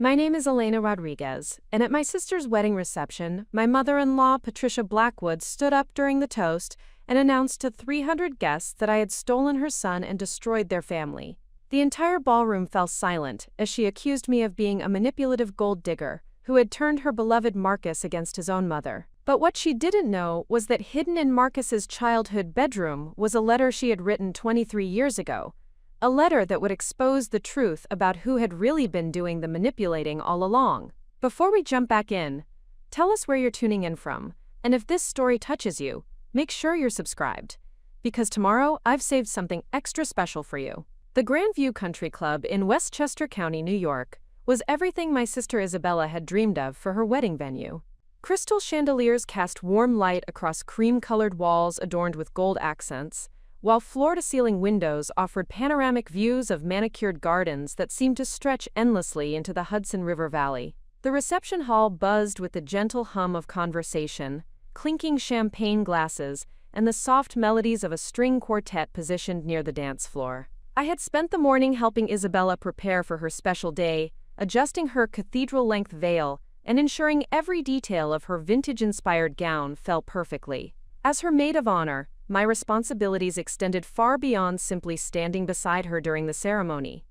My name is Elena Rodriguez, and at my sister's wedding reception, my mother-in-law, Patricia Blackwood, stood up during the toast and announced to 300 guests that I had stolen her son and destroyed their family. The entire ballroom fell silent as she accused me of being a manipulative gold digger who had turned her beloved Marcus against his own mother. But what she didn't know was that hidden in Marcus's childhood bedroom was a letter she had written 23 years ago, a letter that would expose the truth about who had really been doing the manipulating all along. Before we jump back in, tell us where you're tuning in from, and if this story touches you, make sure you're subscribed, because tomorrow I've saved something extra special for you. The Grandview Country Club in Westchester County, New York, was everything my sister Isabella had dreamed of for her wedding venue. Crystal chandeliers cast warm light across cream-colored walls adorned with gold accents, while floor-to-ceiling windows offered panoramic views of manicured gardens that seemed to stretch endlessly into the Hudson River Valley. The reception hall buzzed with the gentle hum of conversation, clinking champagne glasses, and the soft melodies of a string quartet positioned near the dance floor. I had spent the morning helping Isabella prepare for her special day, adjusting her cathedral-length veil and ensuring every detail of her vintage-inspired gown fell perfectly. As her maid of honor, my responsibilities extended far beyond simply standing beside her during the ceremony.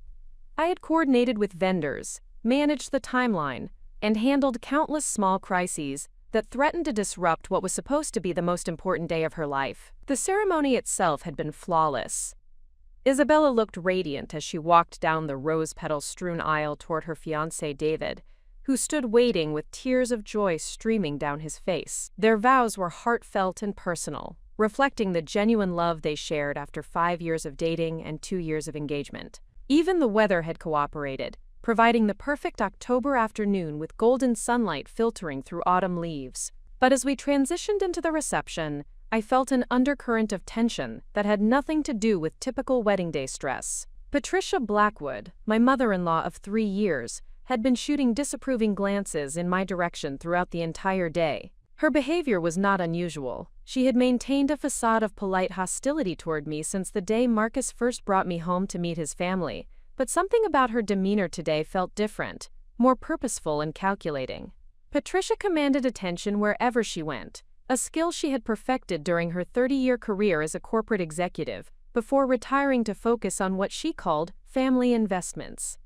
I had coordinated with vendors, managed the timeline, and handled countless small crises that threatened to disrupt what was supposed to be the most important day of her life. The ceremony itself had been flawless. Isabella looked radiant as she walked down the rose-petal-strewn aisle toward her fiancé David, who stood waiting with tears of joy streaming down his face. Their vows were heartfelt and personal, reflecting the genuine love they shared after 5 years of dating and 2 years of engagement. Even the weather had cooperated, providing the perfect October afternoon with golden sunlight filtering through autumn leaves. But as we transitioned into the reception, I felt an undercurrent of tension that had nothing to do with typical wedding day stress. Patricia Blackwood, my mother-in-law of 3 years, had been shooting disapproving glances in my direction throughout the entire day. Her behavior was not unusual. She had maintained a facade of polite hostility toward me since the day Marcus first brought me home to meet his family, but something about her demeanor today felt different, more purposeful and calculating. Patricia commanded attention wherever she went, a skill she had perfected during her 30-year career as a corporate executive, before retiring to focus on what she called family investments.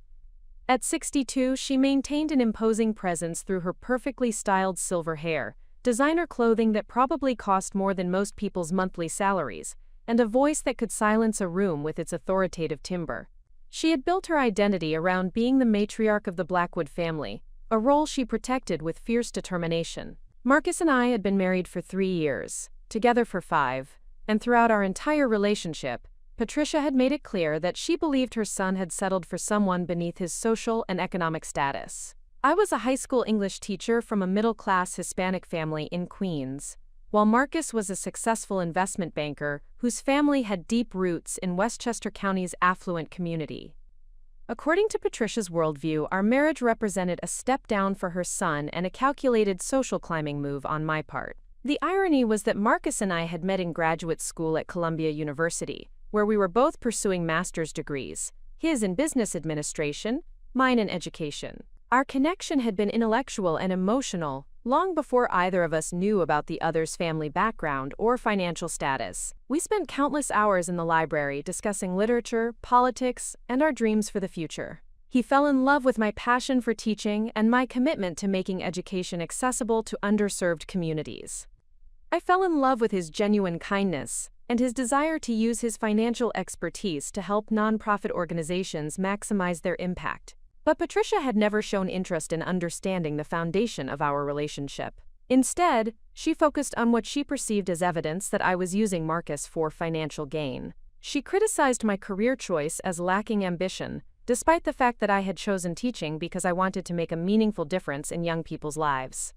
At 62, she maintained an imposing presence through her perfectly styled silver hair, designer clothing that probably cost more than most people's monthly salaries, and a voice that could silence a room with its authoritative timbre. She had built her identity around being the matriarch of the Blackwood family, a role she protected with fierce determination. Marcus and I had been married for 3 years, together for 5, and throughout our entire relationship, Patricia had made it clear that she believed her son had settled for someone beneath his social and economic status. I was a high school English teacher from a middle-class Hispanic family in Queens, while Marcus was a successful investment banker whose family had deep roots in Westchester County's affluent community. According to Patricia's worldview, our marriage represented a step down for her son and a calculated social climbing move on my part. The irony was that Marcus and I had met in graduate school at Columbia University, where we were both pursuing master's degrees, his in business administration, mine in education. Our connection had been intellectual and emotional, long before either of us knew about the other's family background or financial status. We spent countless hours in the library discussing literature, politics, and our dreams for the future. He fell in love with my passion for teaching and my commitment to making education accessible to underserved communities. I fell in love with his genuine kindness and his desire to use his financial expertise to help nonprofit organizations maximize their impact. But Patricia had never shown interest in understanding the foundation of our relationship. Instead, she focused on what she perceived as evidence that I was using Marcus for financial gain. She criticized my career choice as lacking ambition, despite the fact that I had chosen teaching because I wanted to make a meaningful difference in young people's lives.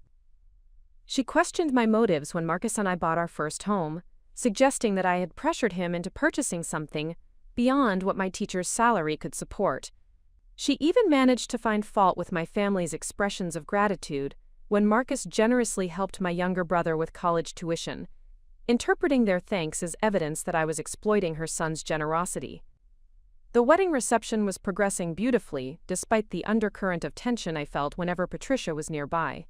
She questioned my motives when Marcus and I bought our first home, suggesting that I had pressured him into purchasing something beyond what my teacher's salary could support. She even managed to find fault with my family's expressions of gratitude when Marcus generously helped my younger brother with college tuition, interpreting their thanks as evidence that I was exploiting her son's generosity. The wedding reception was progressing beautifully, despite the undercurrent of tension I felt whenever Patricia was nearby.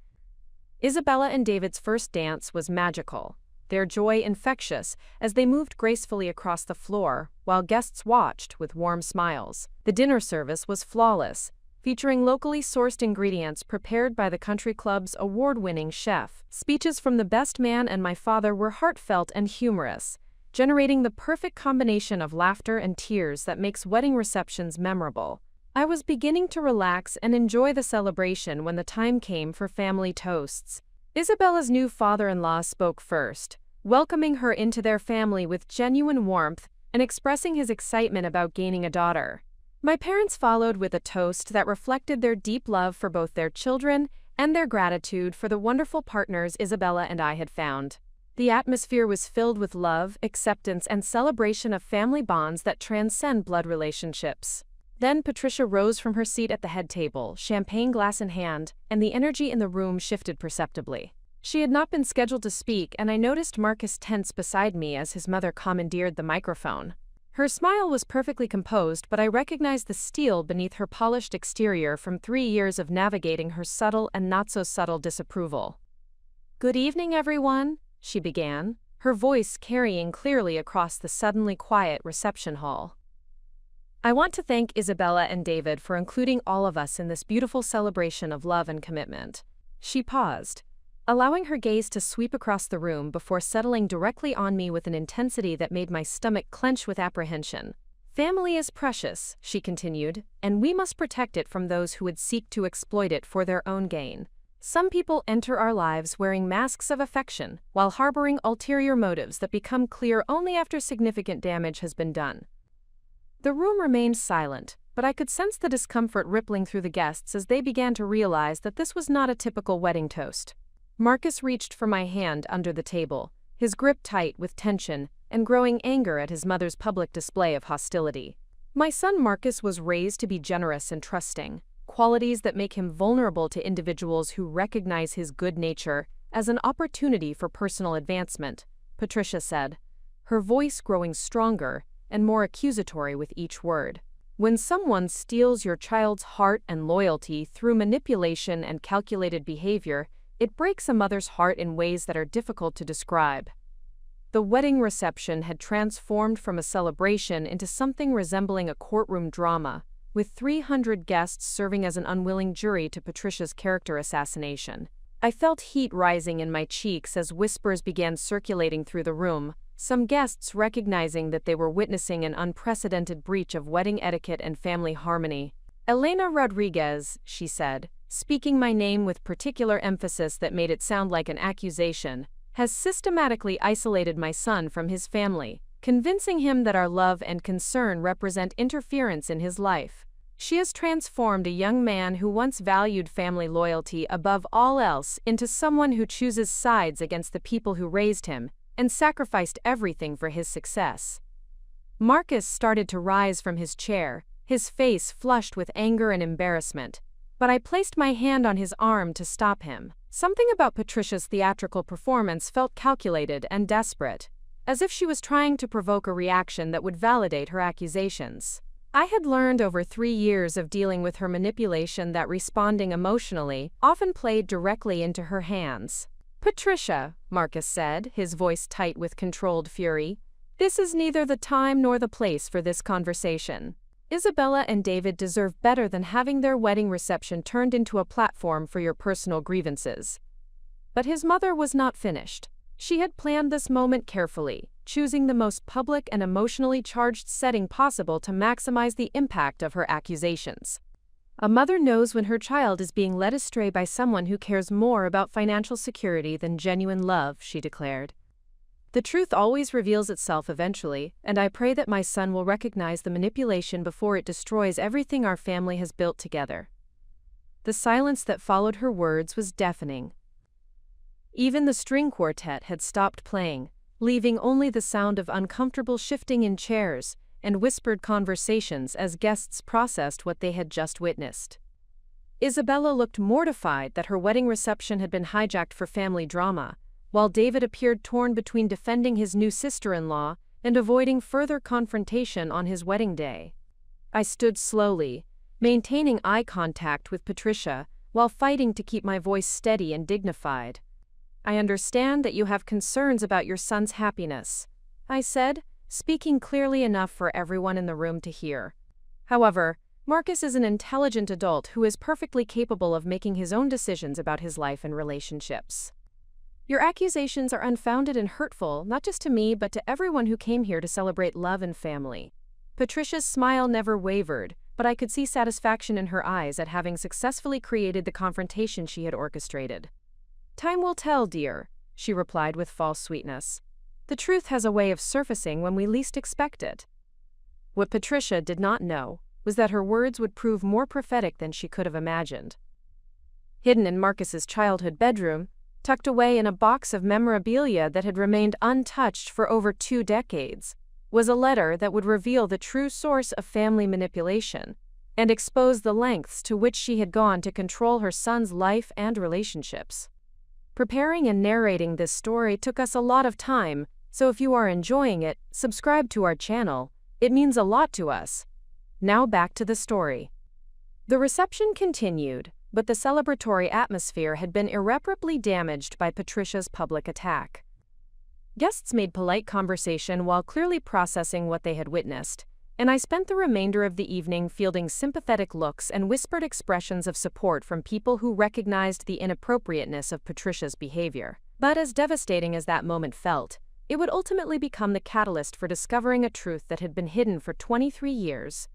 Isabella and David's first dance was magical, their joy infectious as they moved gracefully across the floor, while guests watched with warm smiles. The dinner service was flawless, featuring locally sourced ingredients prepared by the country club's award-winning chef. Speeches from the best man and my father were heartfelt and humorous, generating the perfect combination of laughter and tears that makes wedding receptions memorable. I was beginning to relax and enjoy the celebration when the time came for family toasts. Isabella's new father-in-law spoke first, welcoming her into their family with genuine warmth and expressing his excitement about gaining a daughter. My parents followed with a toast that reflected their deep love for both their children and their gratitude for the wonderful partners Isabella and I had found. The atmosphere was filled with love, acceptance, and celebration of family bonds that transcend blood relationships. Then Patricia rose from her seat at the head table, champagne glass in hand, and the energy in the room shifted perceptibly. She had not been scheduled to speak, and I noticed Marcus tense beside me as his mother commandeered the microphone. Her smile was perfectly composed, but I recognized the steel beneath her polished exterior from 3 years of navigating her subtle and not-so-subtle disapproval. "Good evening, everyone," she began, her voice carrying clearly across the suddenly quiet reception hall. "I want to thank Isabella and David for including all of us in this beautiful celebration of love and commitment." She paused, allowing her gaze to sweep across the room before settling directly on me with an intensity that made my stomach clench with apprehension. "Family is precious," she continued, "and we must protect it from those who would seek to exploit it for their own gain. Some people enter our lives wearing masks of affection, while harboring ulterior motives that become clear only after significant damage has been done." The room remained silent, but I could sense the discomfort rippling through the guests as they began to realize that this was not a typical wedding toast. Marcus reached for my hand under the table, his grip tight with tension and growing anger at his mother's public display of hostility. My son Marcus was raised to be generous and trusting, qualities that make him vulnerable to individuals who recognize his good nature as an opportunity for personal advancement, Patricia said, her voice growing stronger and more accusatory with each word. "When someone steals your child's heart and loyalty through manipulation and calculated behavior, it breaks a mother's heart in ways that are difficult to describe." The wedding reception had transformed from a celebration into something resembling a courtroom drama, with 300 guests serving as an unwilling jury to Patricia's character assassination. I felt heat rising in my cheeks as whispers began circulating through the room, some guests recognizing that they were witnessing an unprecedented breach of wedding etiquette and family harmony. "Elena Rodriguez," she said, speaking my name with particular emphasis that made it sound like an accusation, "has systematically isolated my son from his family, convincing him that our love and concern represent interference in his life. She has transformed a young man who once valued family loyalty above all else into someone who chooses sides against the people who raised him and sacrificed everything for his success." Marcus started to rise from his chair, his face flushed with anger and embarrassment, but I placed my hand on his arm to stop him. Something about Patricia's theatrical performance felt calculated and desperate, as if she was trying to provoke a reaction that would validate her accusations. I had learned over 3 years of dealing with her manipulation that responding emotionally often played directly into her hands. "Patricia," Marcus said, his voice tight with controlled fury, "this is neither the time nor the place for this conversation. Isabella and David deserve better than having their wedding reception turned into a platform for your personal grievances." But his mother was not finished. She had planned this moment carefully, choosing the most public and emotionally charged setting possible to maximize the impact of her accusations. "A mother knows when her child is being led astray by someone who cares more about financial security than genuine love," she declared. "The truth always reveals itself eventually, and I pray that my son will recognize the manipulation before it destroys everything our family has built together." The silence that followed her words was deafening. Even the string quartet had stopped playing, leaving only the sound of uncomfortable shifting in chairs and whispered conversations as guests processed what they had just witnessed. Isabella looked mortified that her wedding reception had been hijacked for family drama, while David appeared torn between defending his new sister-in-law and avoiding further confrontation on his wedding day. I stood slowly, maintaining eye contact with Patricia while fighting to keep my voice steady and dignified. "I understand that you have concerns about your son's happiness," I said, speaking clearly enough for everyone in the room to hear. "However, Marcus is an intelligent adult who is perfectly capable of making his own decisions about his life and relationships. Your accusations are unfounded and hurtful, not just to me but to everyone who came here to celebrate love and family." Patricia's smile never wavered, but I could see satisfaction in her eyes at having successfully created the confrontation she had orchestrated. "Time will tell, dear," she replied with false sweetness. "The truth has a way of surfacing when we least expect it." What Patricia did not know was that her words would prove more prophetic than she could have imagined. Hidden in Marcus's childhood bedroom, tucked away in a box of memorabilia that had remained untouched for over 2 decades, was a letter that would reveal the true source of family manipulation and expose the lengths to which she had gone to control her son's life and relationships. Preparing and narrating this story took us a lot of time, so if you are enjoying it, subscribe to our channel. It means a lot to us. Now back to the story. The reception continued, but the celebratory atmosphere had been irreparably damaged by Patricia's public attack. Guests made polite conversation while clearly processing what they had witnessed, and I spent the remainder of the evening fielding sympathetic looks and whispered expressions of support from people who recognized the inappropriateness of Patricia's behavior. But as devastating as that moment felt, it would ultimately become the catalyst for discovering a truth that had been hidden for 23 years.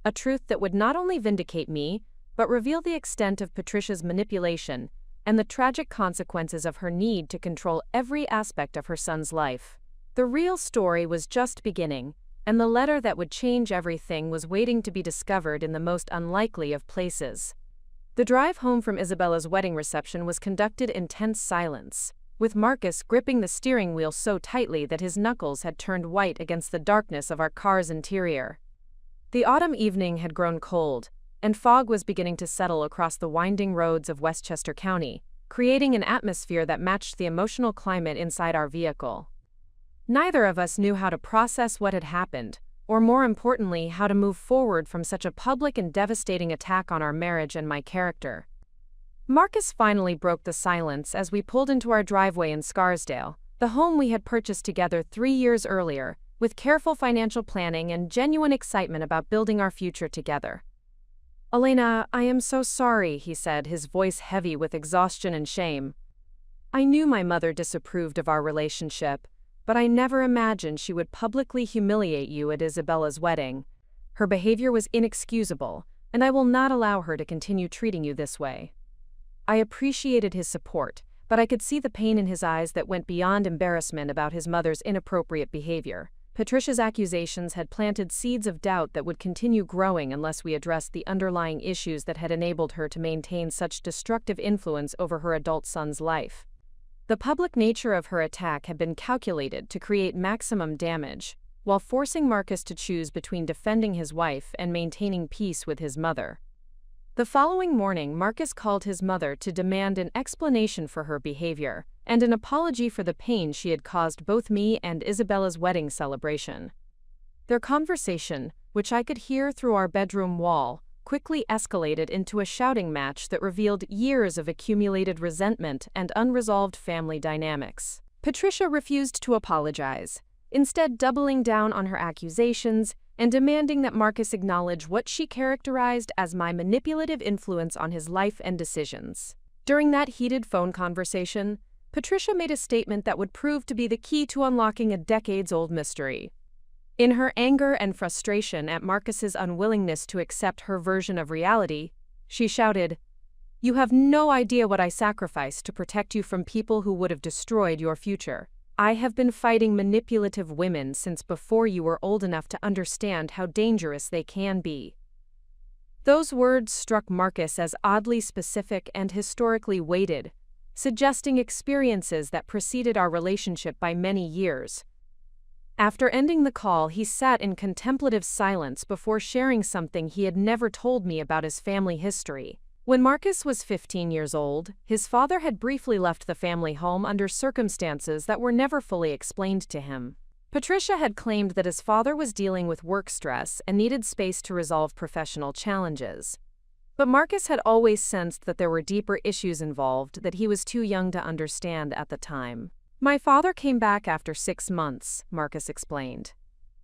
A truth that would not only vindicate me, but reveal the extent of Patricia's manipulation and the tragic consequences of her need to control every aspect of her son's life. The real story was just beginning, and the letter that would change everything was waiting to be discovered in the most unlikely of places. The drive home from Isabella's wedding reception was conducted in tense silence, with Marcus gripping the steering wheel so tightly that his knuckles had turned white against the darkness of our car's interior. The autumn evening had grown cold, and fog was beginning to settle across the winding roads of Westchester County, creating an atmosphere that matched the emotional climate inside our vehicle. Neither of us knew how to process what had happened, or more importantly, how to move forward from such a public and devastating attack on our marriage and my character. Marcus finally broke the silence as we pulled into our driveway in Scarsdale, the home we had purchased together 3 years earlier, with careful financial planning and genuine excitement about building our future together. "Elena, I am so sorry," he said, his voice heavy with exhaustion and shame. "I knew my mother disapproved of our relationship, but I never imagined she would publicly humiliate you at Isabella's wedding. Her behavior was inexcusable, and I will not allow her to continue treating you this way." I appreciated his support, but I could see the pain in his eyes that went beyond embarrassment about his mother's inappropriate behavior. Patricia's accusations had planted seeds of doubt that would continue growing unless we addressed the underlying issues that had enabled her to maintain such destructive influence over her adult son's life. The public nature of her attack had been calculated to create maximum damage, while forcing Marcus to choose between defending his wife and maintaining peace with his mother. The following morning, Marcus called his mother to demand an explanation for her behavior and an apology for the pain she had caused both me and Isabella's wedding celebration. Their conversation, which I could hear through our bedroom wall, quickly escalated into a shouting match that revealed years of accumulated resentment and unresolved family dynamics. Patricia refused to apologize, instead doubling down on her accusations and demanding that Marcus acknowledge what she characterized as my manipulative influence on his life and decisions. During that heated phone conversation, Patricia made a statement that would prove to be the key to unlocking a decades-old mystery. In her anger and frustration at Marcus's unwillingness to accept her version of reality, she shouted, "You have no idea what I sacrificed to protect you from people who would have destroyed your future. I have been fighting manipulative women since before you were old enough to understand how dangerous they can be." Those words struck Marcus as oddly specific and historically weighted, suggesting experiences that preceded our relationship by many years. After ending the call, he sat in contemplative silence before sharing something he had never told me about his family history. When Marcus was 15 years old, his father had briefly left the family home under circumstances that were never fully explained to him. Patricia had claimed that his father was dealing with work stress and needed space to resolve professional challenges. But Marcus had always sensed that there were deeper issues involved that he was too young to understand at the time. "My father came back after 6 months," Marcus explained.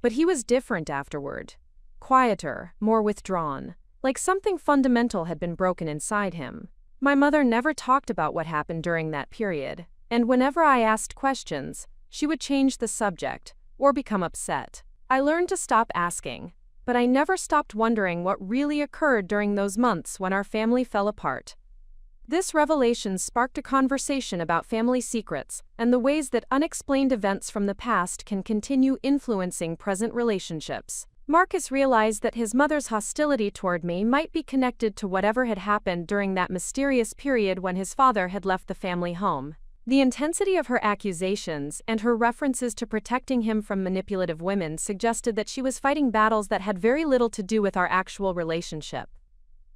"But he was different afterward. Quieter, more withdrawn, like something fundamental had been broken inside him. My mother never talked about what happened during that period, and whenever I asked questions, she would change the subject or become upset. I learned to stop asking, but I never stopped wondering what really occurred during those months when our family fell apart." This revelation sparked a conversation about family secrets and the ways that unexplained events from the past can continue influencing present relationships. Marcus realized that his mother's hostility toward me might be connected to whatever had happened during that mysterious period when his father had left the family home. The intensity of her accusations and her references to protecting him from manipulative women suggested that she was fighting battles that had very little to do with our actual relationship.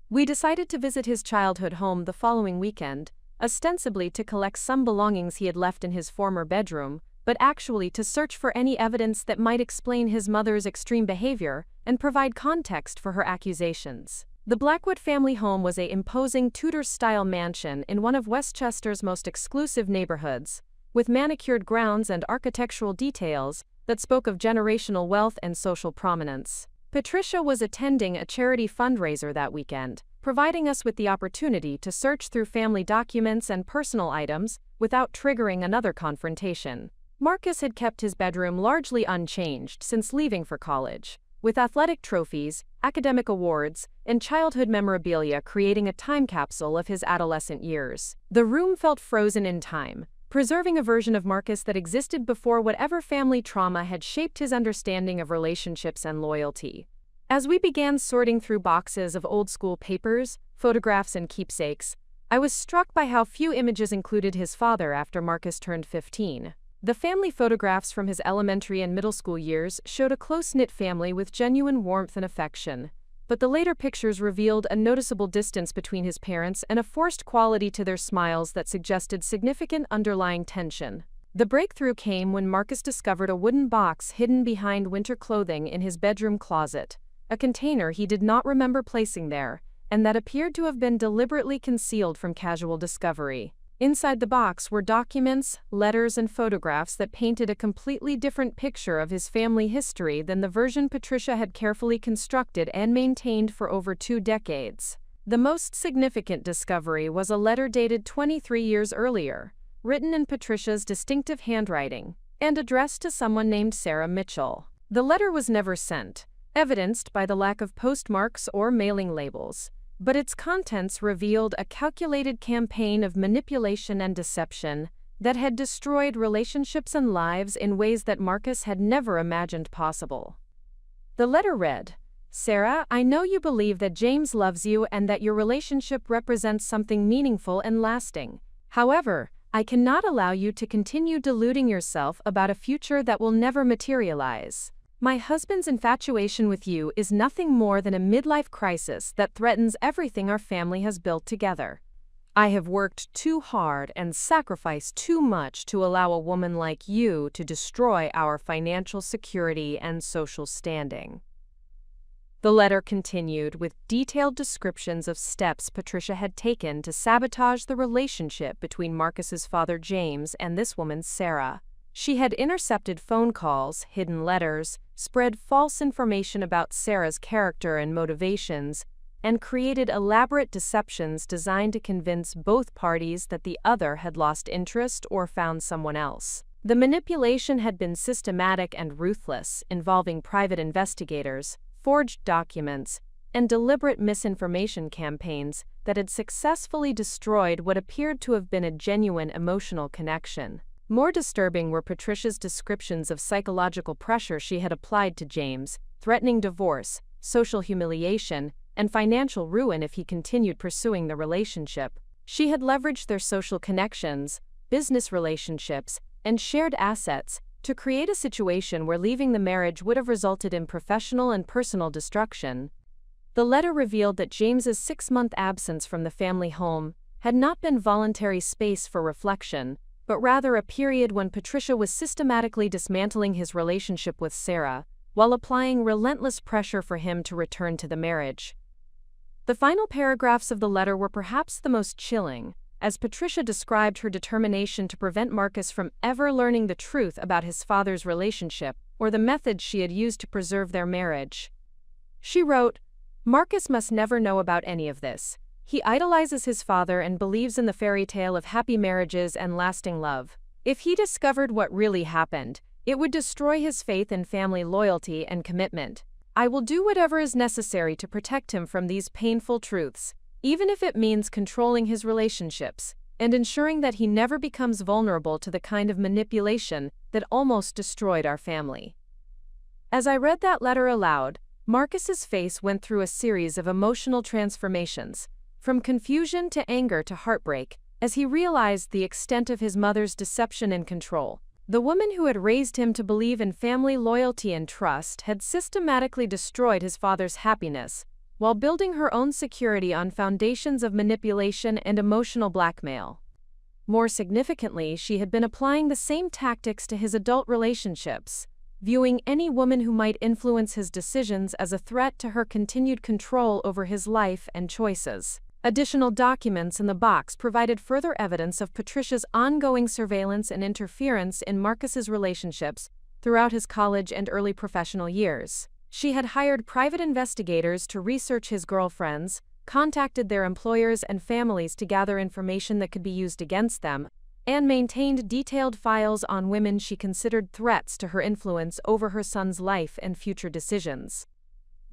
We decided to visit his childhood home the following weekend, ostensibly to collect some belongings he had left in his former bedroom, but actually to search for any evidence that might explain his mother's extreme behavior and provide context for her accusations. The Blackwood family home was an imposing Tudor-style mansion in one of Westchester's most exclusive neighborhoods, with manicured grounds and architectural details that spoke of generational wealth and social prominence. Patricia was attending a charity fundraiser that weekend, providing us with the opportunity to search through family documents and personal items without triggering another confrontation. Marcus had kept his bedroom largely unchanged since leaving for college, with athletic trophies, academic awards, and childhood memorabilia creating a time capsule of his adolescent years. The room felt frozen in time, preserving a version of Marcus that existed before whatever family trauma had shaped his understanding of relationships and loyalty. As we began sorting through boxes of old-school papers, photographs, and keepsakes, I was struck by how few images included his father after Marcus turned 15. The family photographs from his elementary and middle school years showed a close-knit family with genuine warmth and affection, but the later pictures revealed a noticeable distance between his parents and a forced quality to their smiles that suggested significant underlying tension. The breakthrough came when Marcus discovered a wooden box hidden behind winter clothing in his bedroom closet, a container he did not remember placing there, and that appeared to have been deliberately concealed from casual discovery. Inside the box were documents, letters, and photographs that painted a completely different picture of his family history than the version Patricia had carefully constructed and maintained for over 2 decades. The most significant discovery was a letter dated 23 years earlier, written in Patricia's distinctive handwriting, and addressed to someone named Sarah Mitchell. The letter was never sent, evidenced by the lack of postmarks or mailing labels, but its contents revealed a calculated campaign of manipulation and deception that had destroyed relationships and lives in ways that Marcus had never imagined possible. The letter read, "Sarah, I know you believe that James loves you and that your relationship represents something meaningful and lasting. However, I cannot allow you to continue deluding yourself about a future that will never materialize. My husband's infatuation with you is nothing more than a midlife crisis that threatens everything our family has built together. I have worked too hard and sacrificed too much to allow a woman like you to destroy our financial security and social standing." The letter continued with detailed descriptions of steps Patricia had taken to sabotage the relationship between Marcus's father James and this woman Sarah. She had intercepted phone calls, hidden letters, spread false information about Sarah's character and motivations, and created elaborate deceptions designed to convince both parties that the other had lost interest or found someone else. The manipulation had been systematic and ruthless, involving private investigators, forged documents, and deliberate misinformation campaigns that had successfully destroyed what appeared to have been a genuine emotional connection. More disturbing were Patricia's descriptions of psychological pressure she had applied to James, threatening divorce, social humiliation, and financial ruin if he continued pursuing the relationship. She had leveraged their social connections, business relationships, and shared assets to create a situation where leaving the marriage would have resulted in professional and personal destruction. The letter revealed that James's 6-month absence from the family home had not been voluntary space for reflection, but rather a period when Patricia was systematically dismantling his relationship with Sarah, while applying relentless pressure for him to return to the marriage. The final paragraphs of the letter were perhaps the most chilling, as Patricia described her determination to prevent Marcus from ever learning the truth about his father's relationship or the methods she had used to preserve their marriage. She wrote, "Marcus must never know about any of this. He idolizes his father and believes in the fairy tale of happy marriages and lasting love. If he discovered what really happened, it would destroy his faith in family loyalty and commitment. I will do whatever is necessary to protect him from these painful truths, even if it means controlling his relationships and ensuring that he never becomes vulnerable to the kind of manipulation that almost destroyed our family." As I read that letter aloud, Marcus's face went through a series of emotional transformations, from confusion to anger to heartbreak, as he realized the extent of his mother's deception and control. The woman who had raised him to believe in family loyalty and trust had systematically destroyed his father's happiness, while building her own security on foundations of manipulation and emotional blackmail. More significantly, she had been applying the same tactics to his adult relationships, viewing any woman who might influence his decisions as a threat to her continued control over his life and choices. Additional documents in the box provided further evidence of Patricia's ongoing surveillance and interference in Marcus's relationships throughout his college and early professional years. She had hired private investigators to research his girlfriends, contacted their employers and families to gather information that could be used against them, and maintained detailed files on women she considered threats to her influence over her son's life and future decisions.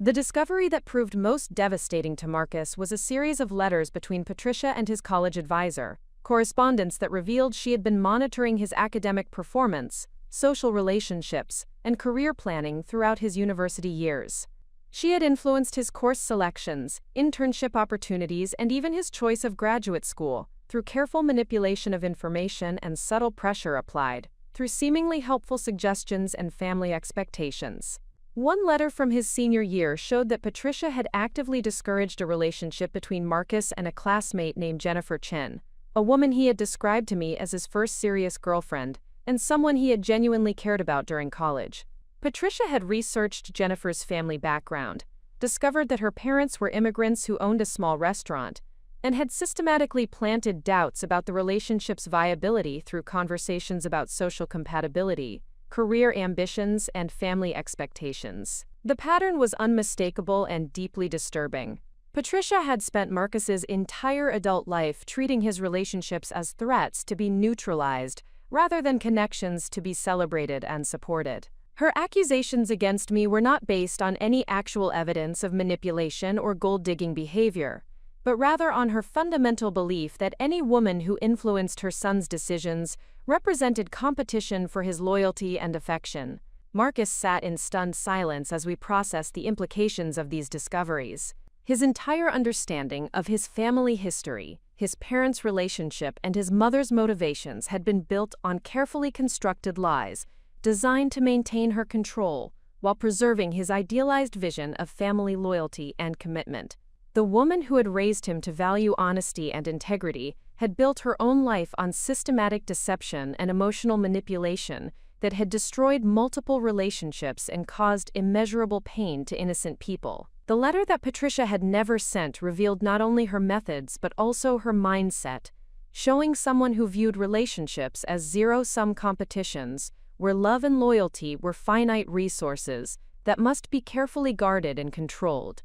The discovery that proved most devastating to Marcus was a series of letters between Patricia and his college advisor, correspondence that revealed she had been monitoring his academic performance, social relationships, and career planning throughout his university years. She had influenced his course selections, internship opportunities, and even his choice of graduate school, through careful manipulation of information and subtle pressure applied, through seemingly helpful suggestions and family expectations. One letter from his senior year showed that Patricia had actively discouraged a relationship between Marcus and a classmate named Jennifer Chen, a woman he had described to me as his first serious girlfriend, and someone he had genuinely cared about during college. Patricia had researched Jennifer's family background, discovered that her parents were immigrants who owned a small restaurant, and had systematically planted doubts about the relationship's viability through conversations about social compatibility, career ambitions, and family expectations. The pattern was unmistakable and deeply disturbing. Patricia had spent Marcus's entire adult life treating his relationships as threats to be neutralized, rather than connections to be celebrated and supported. Her accusations against me were not based on any actual evidence of manipulation or gold-digging behavior, but rather on her fundamental belief that any woman who influenced her son's decisions represented competition for his loyalty and affection. Marcus sat in stunned silence as we processed the implications of these discoveries. His entire understanding of his family history, his parents' relationship, and his mother's motivations had been built on carefully constructed lies, designed to maintain her control while preserving his idealized vision of family loyalty and commitment. The woman who had raised him to value honesty and integrity had built her own life on systematic deception and emotional manipulation that had destroyed multiple relationships and caused immeasurable pain to innocent people. The letter that Patricia had never sent revealed not only her methods but also her mindset, showing someone who viewed relationships as zero-sum competitions, where love and loyalty were finite resources that must be carefully guarded and controlled.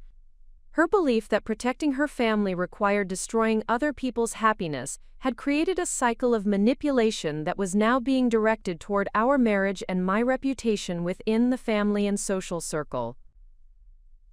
Her belief that protecting her family required destroying other people's happiness had created a cycle of manipulation that was now being directed toward our marriage and my reputation within the family and social circle.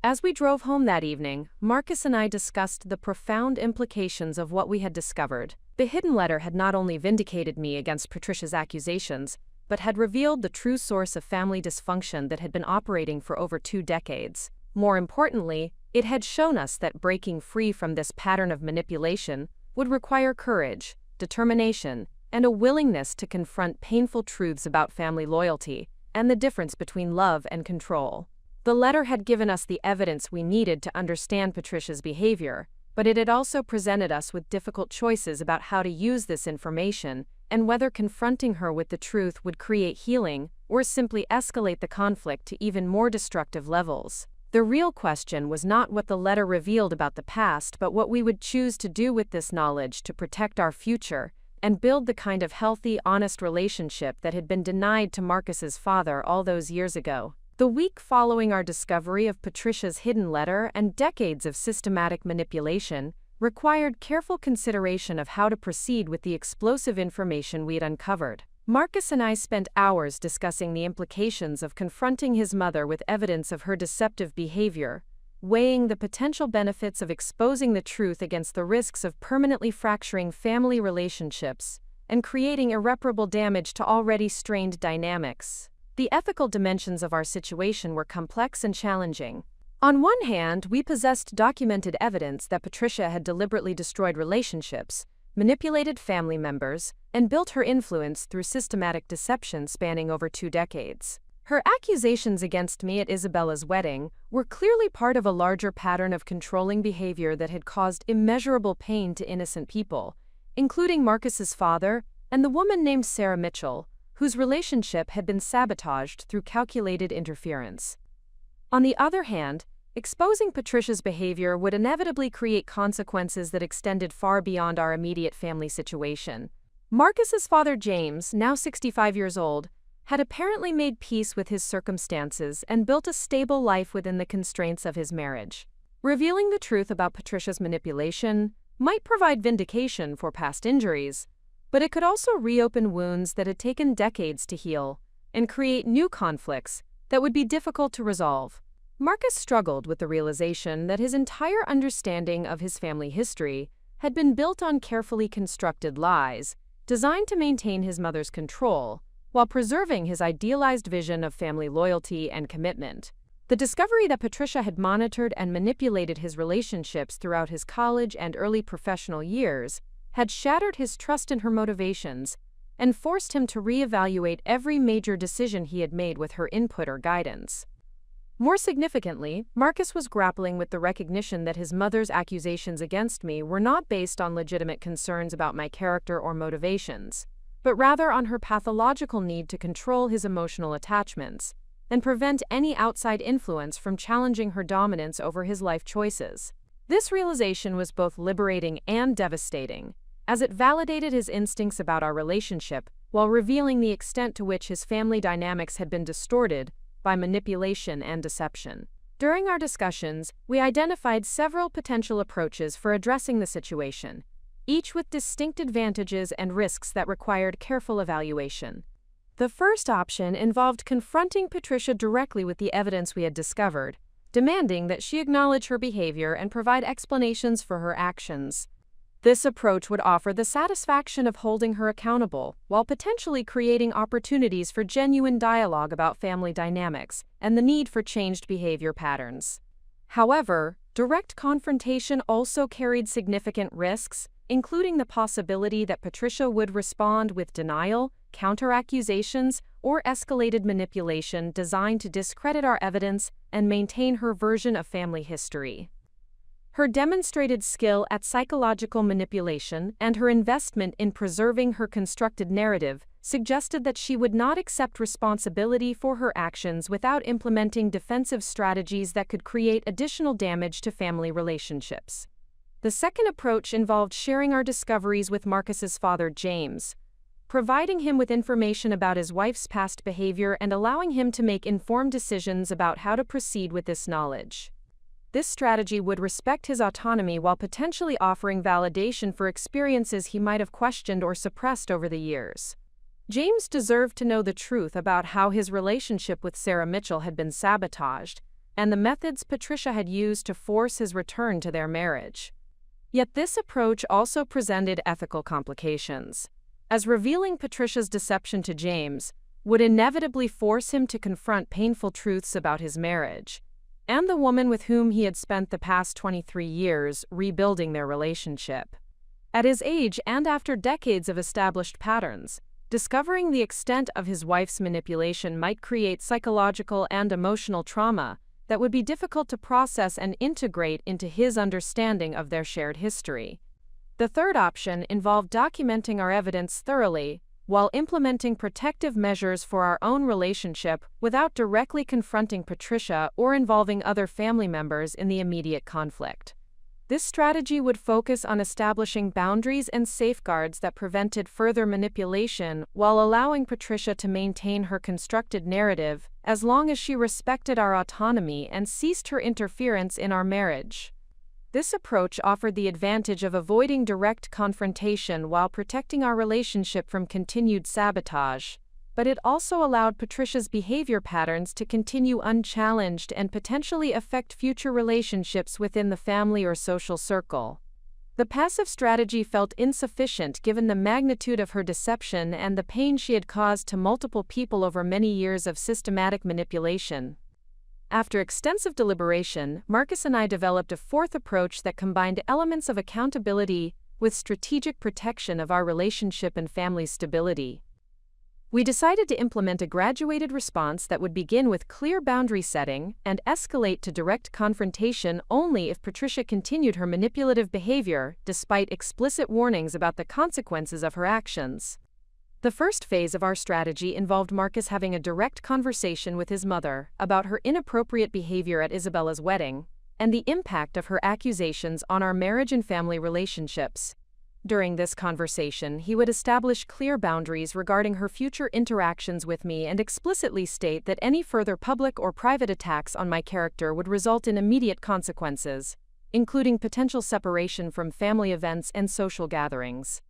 As we drove home that evening, Marcus and I discussed the profound implications of what we had discovered. The hidden letter had not only vindicated me against Patricia's accusations, but had revealed the true source of family dysfunction that had been operating for over 2 decades. More importantly, it had shown us that breaking free from this pattern of manipulation would require courage, determination, and a willingness to confront painful truths about family loyalty and the difference between love and control. The letter had given us the evidence we needed to understand Patricia's behavior, but it had also presented us with difficult choices about how to use this information and whether confronting her with the truth would create healing or simply escalate the conflict to even more destructive levels. The real question was not what the letter revealed about the past, but what we would choose to do with this knowledge to protect our future and build the kind of healthy, honest relationship that had been denied to Marcus's father all those years ago. The week following our discovery of Patricia's hidden letter and decades of systematic manipulation required careful consideration of how to proceed with the explosive information we had uncovered. Marcus and I spent hours discussing the implications of confronting his mother with evidence of her deceptive behavior, weighing the potential benefits of exposing the truth against the risks of permanently fracturing family relationships and creating irreparable damage to already strained dynamics. The ethical dimensions of our situation were complex and challenging. On one hand, we possessed documented evidence that Patricia had deliberately destroyed relationships, manipulated family members, and built her influence through systematic deception spanning over 2 decades. Her accusations against me at Isabella's wedding were clearly part of a larger pattern of controlling behavior that had caused immeasurable pain to innocent people, including Marcus's father and the woman named Sarah Mitchell, whose relationship had been sabotaged through calculated interference. On the other hand, exposing Patricia's behavior would inevitably create consequences that extended far beyond our immediate family situation. Marcus's father, James, now 65 years old, had apparently made peace with his circumstances and built a stable life within the constraints of his marriage. Revealing the truth about Patricia's manipulation might provide vindication for past injuries, but it could also reopen wounds that had taken decades to heal and create new conflicts that would be difficult to resolve. Marcus struggled with the realization that his entire understanding of his family history had been built on carefully constructed lies designed to maintain his mother's control while preserving his idealized vision of family loyalty and commitment. The discovery that Patricia had monitored and manipulated his relationships throughout his college and early professional years had shattered his trust in her motivations and forced him to reevaluate every major decision he had made with her input or guidance. More significantly, Marcus was grappling with the recognition that his mother's accusations against me were not based on legitimate concerns about my character or motivations, but rather on her pathological need to control his emotional attachments and prevent any outside influence from challenging her dominance over his life choices. This realization was both liberating and devastating, as it validated his instincts about our relationship while revealing the extent to which his family dynamics had been distorted by manipulation and deception. During our discussions, we identified several potential approaches for addressing the situation, each with distinct advantages and risks that required careful evaluation. The first option involved confronting Patricia directly with the evidence we had discovered, demanding that she acknowledge her behavior and provide explanations for her actions. This approach would offer the satisfaction of holding her accountable, while potentially creating opportunities for genuine dialogue about family dynamics and the need for changed behavior patterns. However, direct confrontation also carried significant risks, including the possibility that Patricia would respond with denial, counter-accusations, or escalated manipulation designed to discredit our evidence and maintain her version of family history. Her demonstrated skill at psychological manipulation and her investment in preserving her constructed narrative suggested that she would not accept responsibility for her actions without implementing defensive strategies that could create additional damage to family relationships. The second approach involved sharing our discoveries with Marcus's father, James, providing him with information about his wife's past behavior and allowing him to make informed decisions about how to proceed with this knowledge. This strategy would respect his autonomy while potentially offering validation for experiences he might have questioned or suppressed over the years. James deserved to know the truth about how his relationship with Sarah Mitchell had been sabotaged and the methods Patricia had used to force his return to their marriage. Yet this approach also presented ethical complications, as revealing Patricia's deception to James would inevitably force him to confront painful truths about his marriage and the woman with whom he had spent the past 23 years rebuilding their relationship. At his age and after decades of established patterns, discovering the extent of his wife's manipulation might create psychological and emotional trauma, that would be difficult to process and integrate into his understanding of their shared history. The third option involved documenting our evidence thoroughly, while implementing protective measures for our own relationship without directly confronting Patricia or involving other family members in the immediate conflict. This strategy would focus on establishing boundaries and safeguards that prevented further manipulation while allowing Patricia to maintain her constructed narrative as long as she respected our autonomy and ceased her interference in our marriage. This approach offered the advantage of avoiding direct confrontation while protecting our relationship from continued sabotage, but it also allowed Patricia's behavior patterns to continue unchallenged and potentially affect future relationships within the family or social circle. The passive strategy felt insufficient given the magnitude of her deception and the pain she had caused to multiple people over many years of systematic manipulation. After extensive deliberation, Marcus and I developed a fourth approach that combined elements of accountability with strategic protection of our relationship and family stability. We decided to implement a graduated response that would begin with clear boundary setting and escalate to direct confrontation only if Patricia continued her manipulative behavior, despite explicit warnings about the consequences of her actions. The first phase of our strategy involved Marcus having a direct conversation with his mother about her inappropriate behavior at Isabella's wedding and the impact of her accusations on our marriage and family relationships. During this conversation, he would establish clear boundaries regarding her future interactions with me and explicitly state that any further public or private attacks on my character would result in immediate consequences, including potential separation from family events and social gatherings.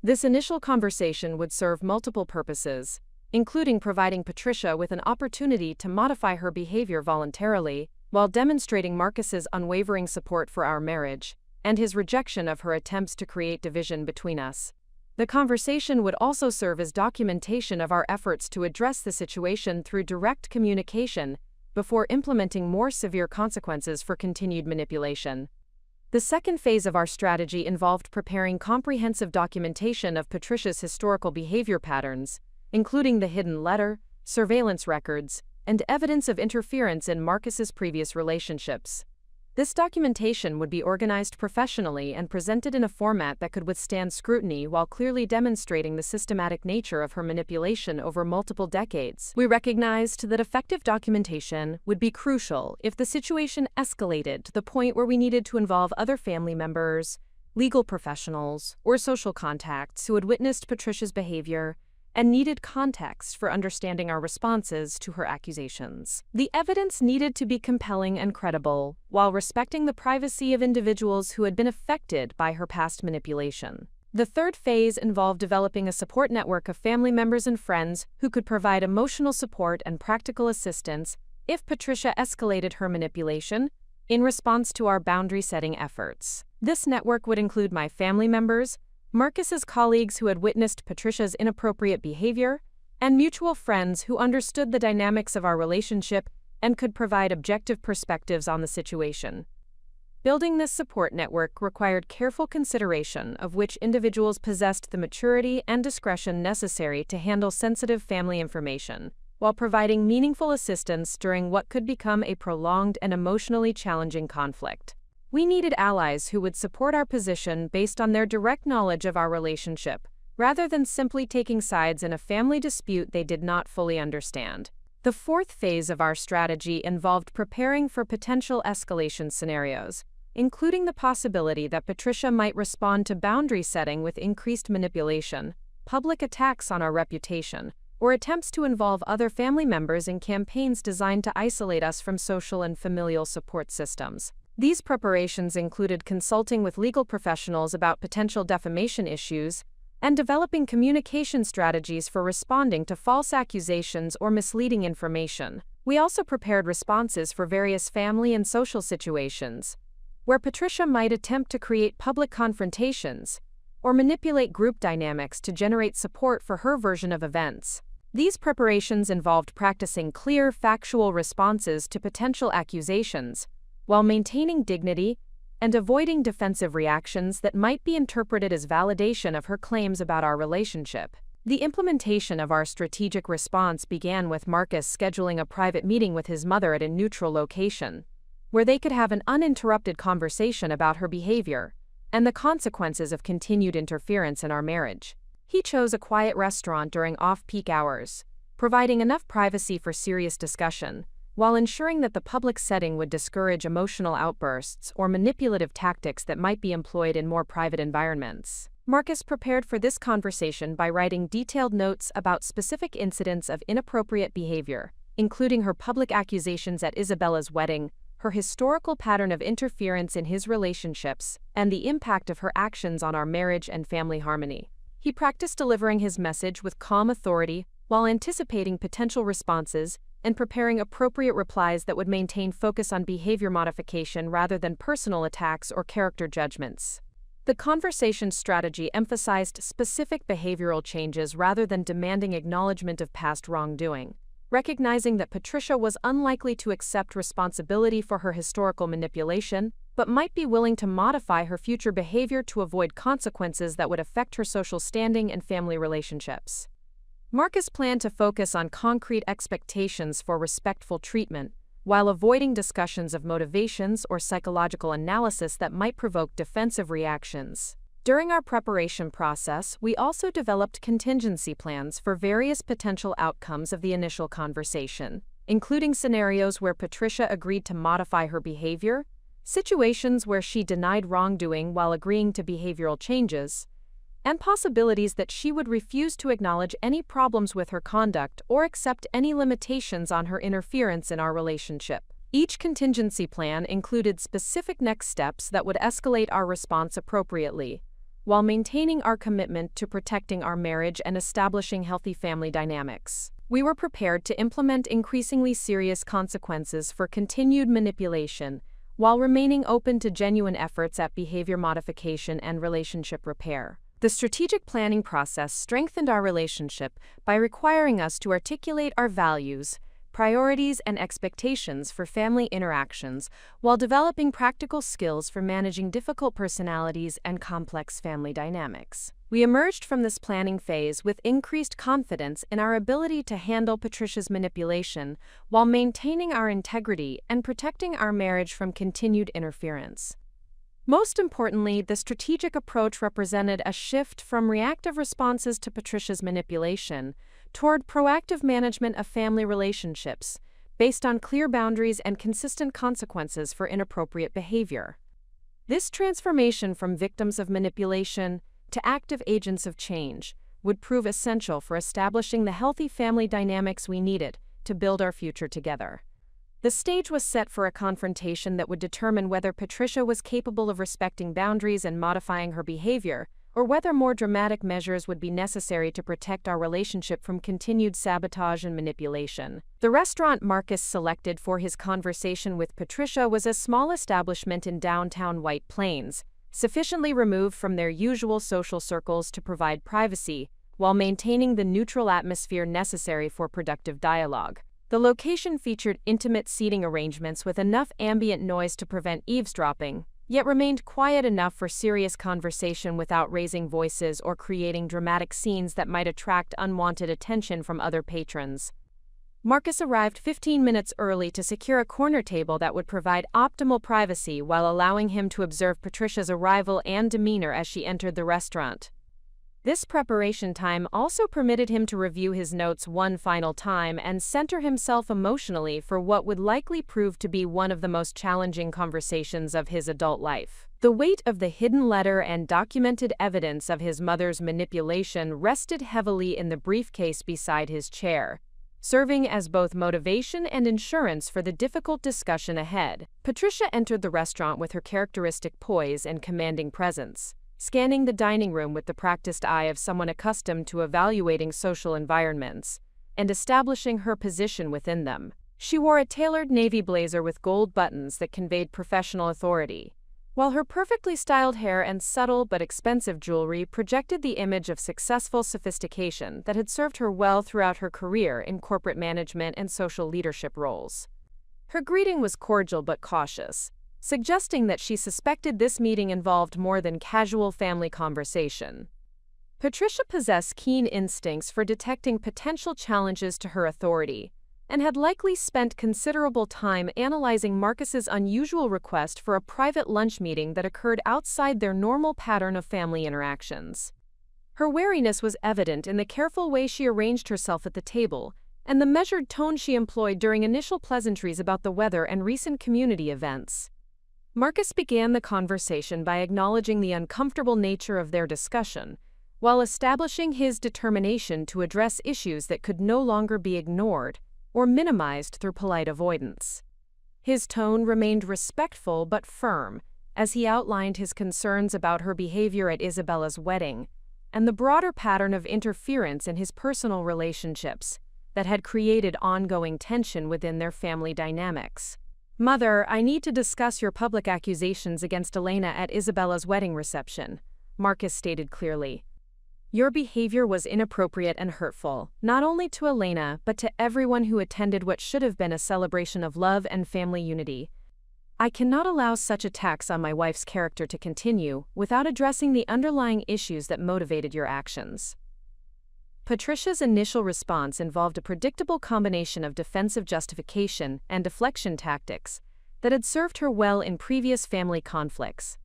This initial conversation would serve multiple purposes, including providing Patricia with an opportunity to modify her behavior voluntarily, while demonstrating Marcus's unwavering support for our marriage and his rejection of her attempts to create division between us. The conversation would also serve as documentation of our efforts to address the situation through direct communication before implementing more severe consequences for continued manipulation. The second phase of our strategy involved preparing comprehensive documentation of Patricia's historical behavior patterns, including the hidden letter, surveillance records, and evidence of interference in Marcus's previous relationships. This documentation would be organized professionally and presented in a format that could withstand scrutiny while clearly demonstrating the systematic nature of her manipulation over multiple decades. We recognized that effective documentation would be crucial if the situation escalated to the point where we needed to involve other family members, legal professionals, or social contacts who had witnessed Patricia's behavior and needed context for understanding our responses to her accusations. The evidence needed to be compelling and credible, while respecting the privacy of individuals who had been affected by her past manipulation. The third phase involved developing a support network of family members and friends who could provide emotional support and practical assistance if Patricia escalated her manipulation in response to our boundary-setting efforts. This network would include my family members, Marcus's colleagues who had witnessed Patricia's inappropriate behavior, and mutual friends who understood the dynamics of our relationship and could provide objective perspectives on the situation. Building this support network required careful consideration of which individuals possessed the maturity and discretion necessary to handle sensitive family information, while providing meaningful assistance during what could become a prolonged and emotionally challenging conflict. We needed allies who would support our position based on their direct knowledge of our relationship, rather than simply taking sides in a family dispute they did not fully understand. The fourth phase of our strategy involved preparing for potential escalation scenarios, including the possibility that Patricia might respond to boundary setting with increased manipulation, public attacks on our reputation, or attempts to involve other family members in campaigns designed to isolate us from social and familial support systems. These preparations included consulting with legal professionals about potential defamation issues and developing communication strategies for responding to false accusations or misleading information. We also prepared responses for various family and social situations, where Patricia might attempt to create public confrontations or manipulate group dynamics to generate support for her version of events. These preparations involved practicing clear, factual responses to potential accusations, while maintaining dignity and avoiding defensive reactions that might be interpreted as validation of her claims about our relationship. The implementation of our strategic response began with Marcus scheduling a private meeting with his mother at a neutral location, where they could have an uninterrupted conversation about her behavior and the consequences of continued interference in our marriage. He chose a quiet restaurant during off-peak hours, providing enough privacy for serious discussion, while ensuring that the public setting would discourage emotional outbursts or manipulative tactics that might be employed in more private environments. Marcus prepared for this conversation by writing detailed notes about specific incidents of inappropriate behavior, including her public accusations at Isabella's wedding, her historical pattern of interference in his relationships, and the impact of her actions on our marriage and family harmony. He practiced delivering his message with calm authority while anticipating potential responses and preparing appropriate replies that would maintain focus on behavior modification rather than personal attacks or character judgments. The conversation strategy emphasized specific behavioral changes rather than demanding acknowledgement of past wrongdoing, recognizing that Patricia was unlikely to accept responsibility for her historical manipulation, but might be willing to modify her future behavior to avoid consequences that would affect her social standing and family relationships. Marcus planned to focus on concrete expectations for respectful treatment, while avoiding discussions of motivations or psychological analysis that might provoke defensive reactions. During our preparation process, we also developed contingency plans for various potential outcomes of the initial conversation, including scenarios where Patricia agreed to modify her behavior, situations where she denied wrongdoing while agreeing to behavioral changes, and possibilities that she would refuse to acknowledge any problems with her conduct or accept any limitations on her interference in our relationship. Each contingency plan included specific next steps that would escalate our response appropriately, while maintaining our commitment to protecting our marriage and establishing healthy family dynamics. We were prepared to implement increasingly serious consequences for continued manipulation, while remaining open to genuine efforts at behavior modification and relationship repair. The strategic planning process strengthened our relationship by requiring us to articulate our values, priorities, and expectations for family interactions while developing practical skills for managing difficult personalities and complex family dynamics. We emerged from this planning phase with increased confidence in our ability to handle Patricia's manipulation while maintaining our integrity and protecting our marriage from continued interference. Most importantly, the strategic approach represented a shift from reactive responses to Patricia's manipulation toward proactive management of family relationships, based on clear boundaries and consistent consequences for inappropriate behavior. This transformation from victims of manipulation to active agents of change would prove essential for establishing the healthy family dynamics we needed to build our future together. The stage was set for a confrontation that would determine whether Patricia was capable of respecting boundaries and modifying her behavior, or whether more dramatic measures would be necessary to protect our relationship from continued sabotage and manipulation. The restaurant Marcus selected for his conversation with Patricia was a small establishment in downtown White Plains, sufficiently removed from their usual social circles to provide privacy, while maintaining the neutral atmosphere necessary for productive dialogue. The location featured intimate seating arrangements with enough ambient noise to prevent eavesdropping, yet remained quiet enough for serious conversation without raising voices or creating dramatic scenes that might attract unwanted attention from other patrons. Marcus arrived 15 minutes early to secure a corner table that would provide optimal privacy while allowing him to observe Patricia's arrival and demeanor as she entered the restaurant. This preparation time also permitted him to review his notes one final time and center himself emotionally for what would likely prove to be one of the most challenging conversations of his adult life. The weight of the hidden letter and documented evidence of his mother's manipulation rested heavily in the briefcase beside his chair, serving as both motivation and insurance for the difficult discussion ahead. Patricia entered the restaurant with her characteristic poise and commanding presence, scanning the dining room with the practiced eye of someone accustomed to evaluating social environments and establishing her position within them. She wore a tailored navy blazer with gold buttons that conveyed professional authority, while her perfectly styled hair and subtle but expensive jewelry projected the image of successful sophistication that had served her well throughout her career in corporate management and social leadership roles. Her greeting was cordial but cautious, suggesting that she suspected this meeting involved more than casual family conversation. Patricia possessed keen instincts for detecting potential challenges to her authority, and had likely spent considerable time analyzing Marcus's unusual request for a private lunch meeting that occurred outside their normal pattern of family interactions. Her wariness was evident in the careful way she arranged herself at the table, and the measured tone she employed during initial pleasantries about the weather and recent community events. Marcus began the conversation by acknowledging the uncomfortable nature of their discussion, while establishing his determination to address issues that could no longer be ignored or minimized through polite avoidance. His tone remained respectful but firm as he outlined his concerns about her behavior at Isabella's wedding and the broader pattern of interference in his personal relationships that had created ongoing tension within their family dynamics. "Mother, I need to discuss your public accusations against Elena at Isabella's wedding reception," Marcus stated clearly. "Your behavior was inappropriate and hurtful, not only to Elena, but to everyone who attended what should have been a celebration of love and family unity. I cannot allow such attacks on my wife's character to continue without addressing the underlying issues that motivated your actions." Patricia's initial response involved a predictable combination of defensive justification and deflection tactics that had served her well in previous family conflicts.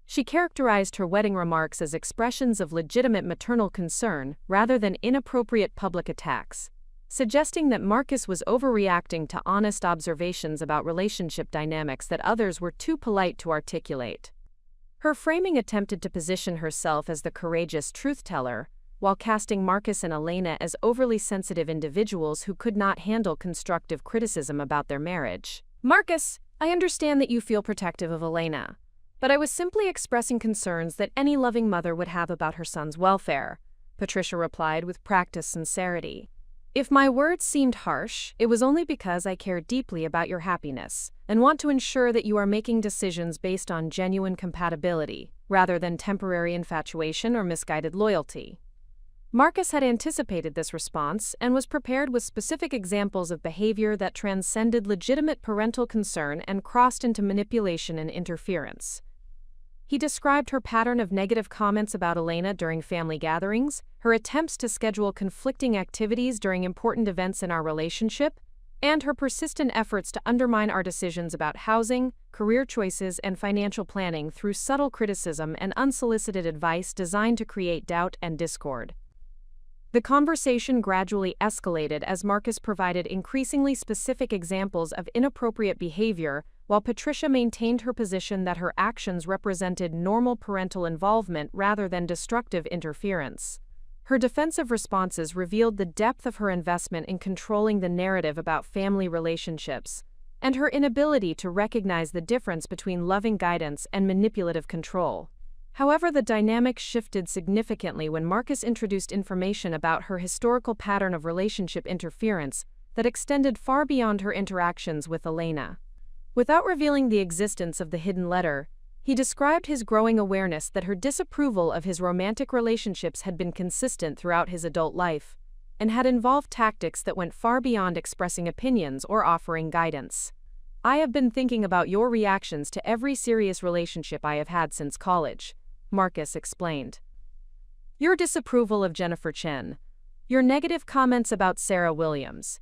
She characterized her wedding remarks as expressions of legitimate maternal concern rather than inappropriate public attacks, suggesting that Marcus was overreacting to honest observations about relationship dynamics that others were too polite to articulate. Her framing attempted to position herself as the courageous truth-teller, while casting Marcus and Elena as overly sensitive individuals who could not handle constructive criticism about their marriage. "Marcus, I understand that you feel protective of Elena, but I was simply expressing concerns that any loving mother would have about her son's welfare," Patricia replied with practiced sincerity. "If my words seemed harsh, it was only because I care deeply about your happiness and want to ensure that you are making decisions based on genuine compatibility, rather than temporary infatuation or misguided loyalty." Marcus had anticipated this response and was prepared with specific examples of behavior that transcended legitimate parental concern and crossed into manipulation and interference. He described her pattern of negative comments about Elena during family gatherings, her attempts to schedule conflicting activities during important events in our relationship, and her persistent efforts to undermine our decisions about housing, career choices, and financial planning through subtle criticism and unsolicited advice designed to create doubt and discord. The conversation gradually escalated as Marcus provided increasingly specific examples of inappropriate behavior, while Patricia maintained her position that her actions represented normal parental involvement rather than destructive interference. Her defensive responses revealed the depth of her investment in controlling the narrative about family relationships, and her inability to recognize the difference between loving guidance and manipulative control. However, the dynamic shifted significantly when Marcus introduced information about her historical pattern of relationship interference that extended far beyond her interactions with Elena. Without revealing the existence of the hidden letter, he described his growing awareness that her disapproval of his romantic relationships had been consistent throughout his adult life, and had involved tactics that went far beyond expressing opinions or offering guidance. "I have been thinking about your reactions to every serious relationship I have had since college," Marcus explained. "Your disapproval of Jennifer Chen, your negative comments about Sarah Williams,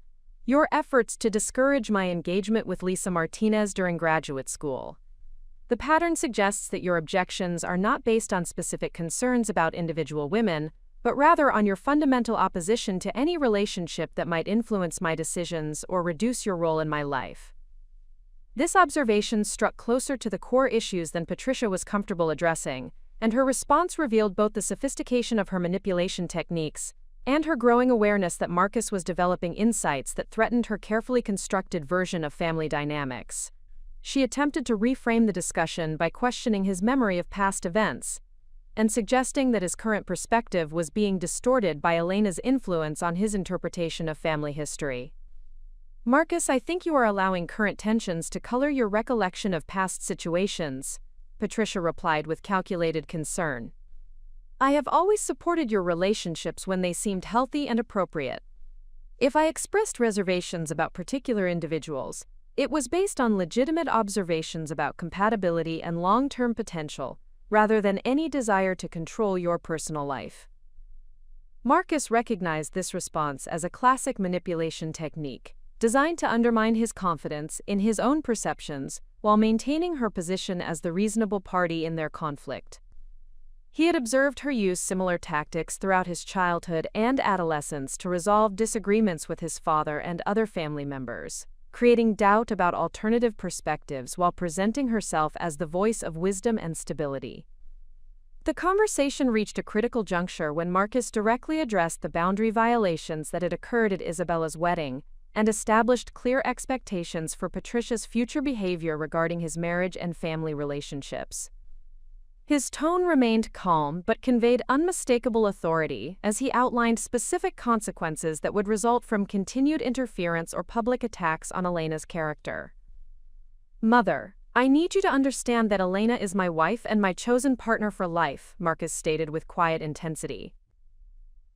your efforts to discourage my engagement with Lisa Martinez during graduate school. The pattern suggests that your objections are not based on specific concerns about individual women, but rather on your fundamental opposition to any relationship that might influence my decisions or reduce your role in my life." This observation struck closer to the core issues than Patricia was comfortable addressing, and her response revealed both the sophistication of her manipulation techniques and her growing awareness that Marcus was developing insights that threatened her carefully constructed version of family dynamics. She attempted to reframe the discussion by questioning his memory of past events and suggesting that his current perspective was being distorted by Elena's influence on his interpretation of family history. "Marcus, I think you are allowing current tensions to color your recollection of past situations," Patricia replied with calculated concern. "I have always supported your relationships when they seemed healthy and appropriate. If I expressed reservations about particular individuals, it was based on legitimate observations about compatibility and long-term potential, rather than any desire to control your personal life." Marcus recognized this response as a classic manipulation technique, designed to undermine his confidence in his own perceptions while maintaining her position as the reasonable party in their conflict. He had observed her use similar tactics throughout his childhood and adolescence to resolve disagreements with his father and other family members, creating doubt about alternative perspectives while presenting herself as the voice of wisdom and stability. The conversation reached a critical juncture when Marcus directly addressed the boundary violations that had occurred at Isabella's wedding and established clear expectations for Patricia's future behavior regarding his marriage and family relationships. His tone remained calm but conveyed unmistakable authority as he outlined specific consequences that would result from continued interference or public attacks on Elena's character. "Mother, I need you to understand that Elena is my wife and my chosen partner for life," Marcus stated with quiet intensity.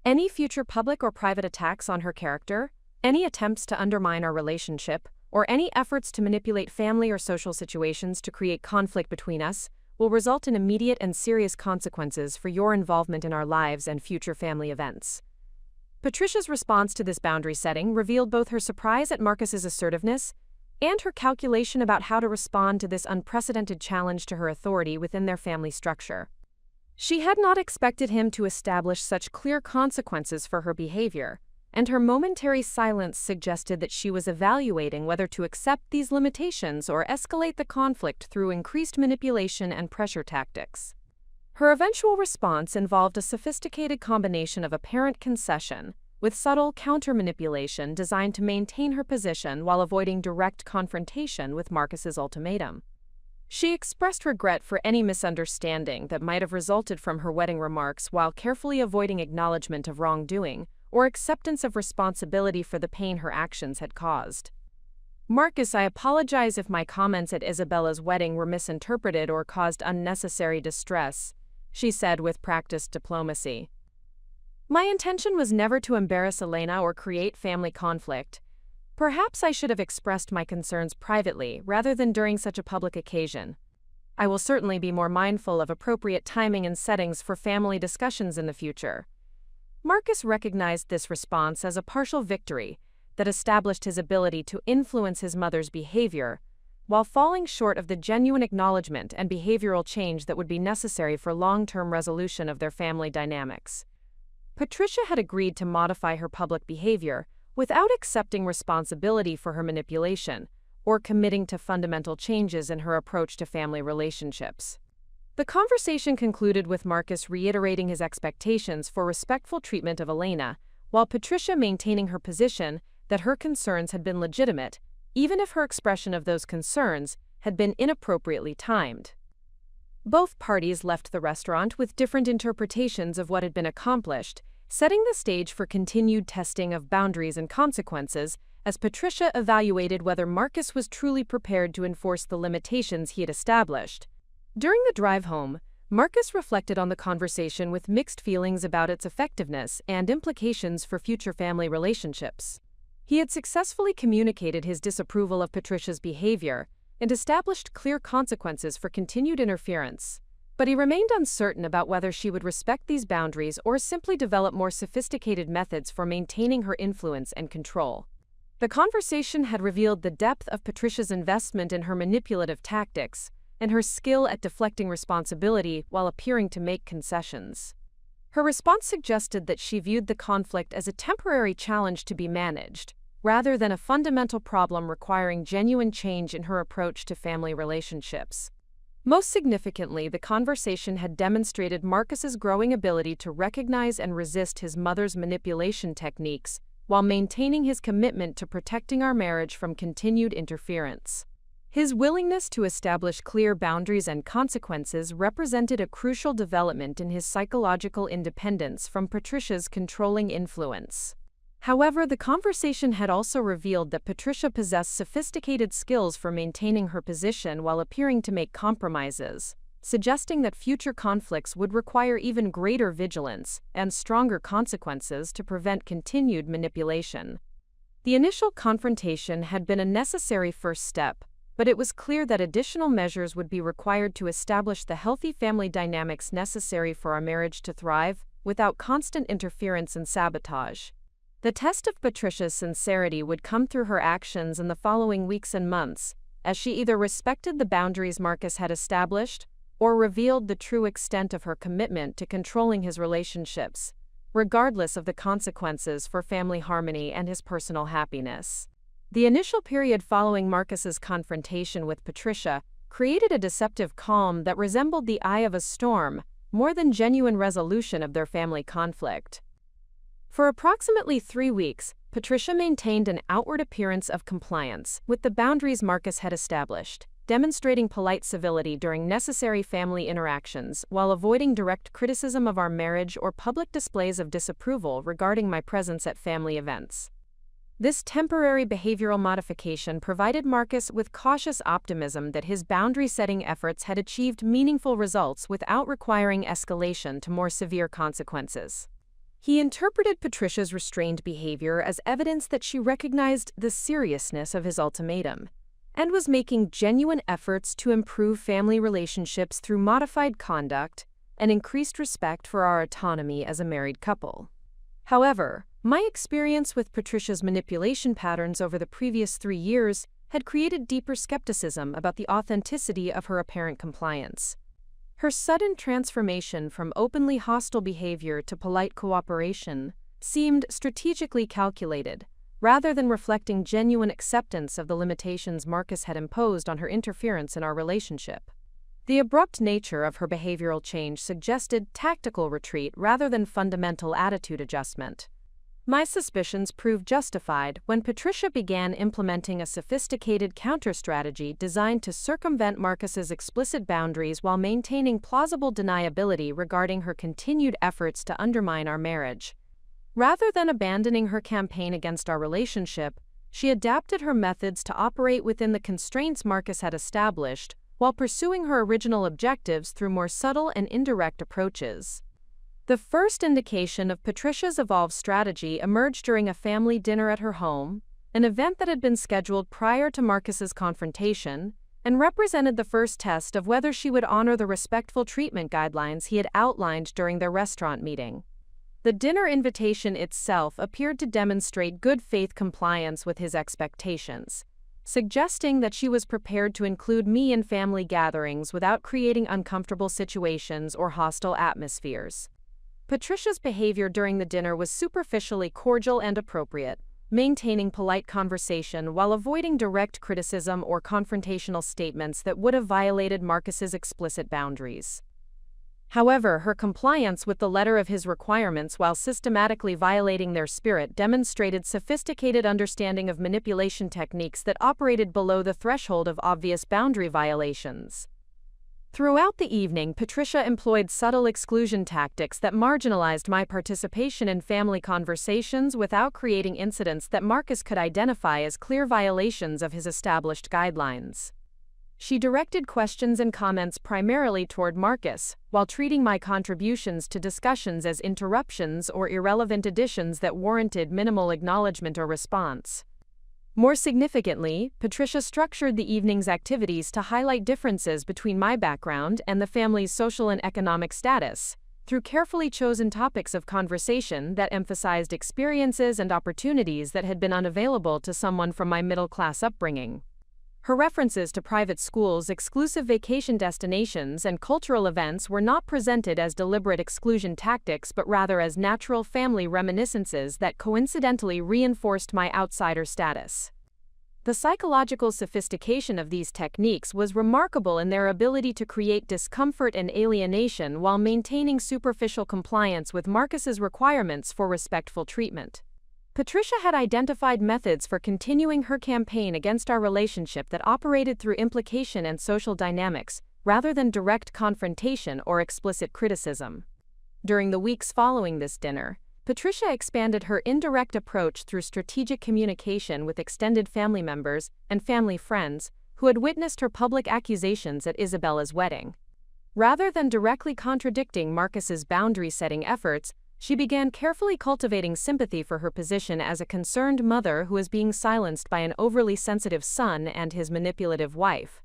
"Any future public or private attacks on her character, any attempts to undermine our relationship, or any efforts to manipulate family or social situations to create conflict between us, will result in immediate and serious consequences for your involvement in our lives and future family events." Patricia's response to this boundary setting revealed both her surprise at Marcus's assertiveness and her calculation about how to respond to this unprecedented challenge to her authority within their family structure. She had not expected him to establish such clear consequences for her behavior, and her momentary silence suggested that she was evaluating whether to accept these limitations or escalate the conflict through increased manipulation and pressure tactics. Her eventual response involved a sophisticated combination of apparent concession with subtle counter-manipulation designed to maintain her position while avoiding direct confrontation with Marcus's ultimatum. She expressed regret for any misunderstanding that might have resulted from her wedding remarks while carefully avoiding acknowledgement of wrongdoing or acceptance of responsibility for the pain her actions had caused. "Marcus, I apologize if my comments at Isabella's wedding were misinterpreted or caused unnecessary distress," she said with practiced diplomacy. "My intention was never to embarrass Elena or create family conflict. Perhaps I should have expressed my concerns privately rather than during such a public occasion. I will certainly be more mindful of appropriate timing and settings for family discussions in the future." Marcus recognized this response as a partial victory that established his ability to influence his mother's behavior, while falling short of the genuine acknowledgement and behavioral change that would be necessary for long-term resolution of their family dynamics. Patricia had agreed to modify her public behavior without accepting responsibility for her manipulation or committing to fundamental changes in her approach to family relationships. The conversation concluded with Marcus reiterating his expectations for respectful treatment of Elena, while Patricia maintaining her position that her concerns had been legitimate, even if her expression of those concerns had been inappropriately timed. Both parties left the restaurant with different interpretations of what had been accomplished, setting the stage for continued testing of boundaries and consequences as Patricia evaluated whether Marcus was truly prepared to enforce the limitations he had established. During the drive home, Marcus reflected on the conversation with mixed feelings about its effectiveness and implications for future family relationships. He had successfully communicated his disapproval of Patricia's behavior and established clear consequences for continued interference, but he remained uncertain about whether she would respect these boundaries or simply develop more sophisticated methods for maintaining her influence and control. The conversation had revealed the depth of Patricia's investment in her manipulative tactics and her skill at deflecting responsibility while appearing to make concessions. Her response suggested that she viewed the conflict as a temporary challenge to be managed, rather than a fundamental problem requiring genuine change in her approach to family relationships. Most significantly, the conversation had demonstrated Marcus's growing ability to recognize and resist his mother's manipulation techniques while maintaining his commitment to protecting our marriage from continued interference. His willingness to establish clear boundaries and consequences represented a crucial development in his psychological independence from Patricia's controlling influence. However, the conversation had also revealed that Patricia possessed sophisticated skills for maintaining her position while appearing to make compromises, suggesting that future conflicts would require even greater vigilance and stronger consequences to prevent continued manipulation. The initial confrontation had been a necessary first step, but it was clear that additional measures would be required to establish the healthy family dynamics necessary for our marriage to thrive without constant interference and sabotage. The test of Patricia's sincerity would come through her actions in the following weeks and months, as she either respected the boundaries Marcus had established or revealed the true extent of her commitment to controlling his relationships, regardless of the consequences for family harmony and his personal happiness. The initial period following Marcus's confrontation with Patricia created a deceptive calm that resembled the eye of a storm, more than genuine resolution of their family conflict. For approximately 3 weeks, Patricia maintained an outward appearance of compliance with the boundaries Marcus had established, demonstrating polite civility during necessary family interactions while avoiding direct criticism of our marriage or public displays of disapproval regarding my presence at family events. This temporary behavioral modification provided Marcus with cautious optimism that his boundary-setting efforts had achieved meaningful results without requiring escalation to more severe consequences. He interpreted Patricia's restrained behavior as evidence that she recognized the seriousness of his ultimatum and was making genuine efforts to improve family relationships through modified conduct and increased respect for our autonomy as a married couple. However, my experience with Patricia's manipulation patterns over the previous 3 years had created deeper skepticism about the authenticity of her apparent compliance. Her sudden transformation from openly hostile behavior to polite cooperation seemed strategically calculated, rather than reflecting genuine acceptance of the limitations Marcus had imposed on her interference in our relationship. The abrupt nature of her behavioral change suggested tactical retreat rather than fundamental attitude adjustment. My suspicions proved justified when Patricia began implementing a sophisticated counter-strategy designed to circumvent Marcus's explicit boundaries while maintaining plausible deniability regarding her continued efforts to undermine our marriage. Rather than abandoning her campaign against our relationship, she adapted her methods to operate within the constraints Marcus had established, while pursuing her original objectives through more subtle and indirect approaches. The first indication of Patricia's evolved strategy emerged during a family dinner at her home, an event that had been scheduled prior to Marcus's confrontation, and represented the first test of whether she would honor the respectful treatment guidelines he had outlined during their restaurant meeting. The dinner invitation itself appeared to demonstrate good faith compliance with his expectations, suggesting that she was prepared to include me in family gatherings without creating uncomfortable situations or hostile atmospheres. Patricia's behavior during the dinner was superficially cordial and appropriate, maintaining polite conversation while avoiding direct criticism or confrontational statements that would have violated Marcus's explicit boundaries. However, her compliance with the letter of his requirements while systematically violating their spirit demonstrated sophisticated understanding of manipulation techniques that operated below the threshold of obvious boundary violations. Throughout the evening, Patricia employed subtle exclusion tactics that marginalized my participation in family conversations without creating incidents that Marcus could identify as clear violations of his established guidelines. She directed questions and comments primarily toward Marcus, while treating my contributions to discussions as interruptions or irrelevant additions that warranted minimal acknowledgement or response. More significantly, Patricia structured the evening's activities to highlight differences between my background and the family's social and economic status, through carefully chosen topics of conversation that emphasized experiences and opportunities that had been unavailable to someone from my middle-class upbringing. Her references to private schools, exclusive vacation destinations, and cultural events were not presented as deliberate exclusion tactics but rather as natural family reminiscences that coincidentally reinforced my outsider status. The psychological sophistication of these techniques was remarkable in their ability to create discomfort and alienation while maintaining superficial compliance with Marcus's requirements for respectful treatment. Patricia had identified methods for continuing her campaign against our relationship that operated through implication and social dynamics, rather than direct confrontation or explicit criticism. During the weeks following this dinner, Patricia expanded her indirect approach through strategic communication with extended family members and family friends who had witnessed her public accusations at Isabella's wedding. Rather than directly contradicting Marcus's boundary-setting efforts, she began carefully cultivating sympathy for her position as a concerned mother who was being silenced by an overly sensitive son and his manipulative wife.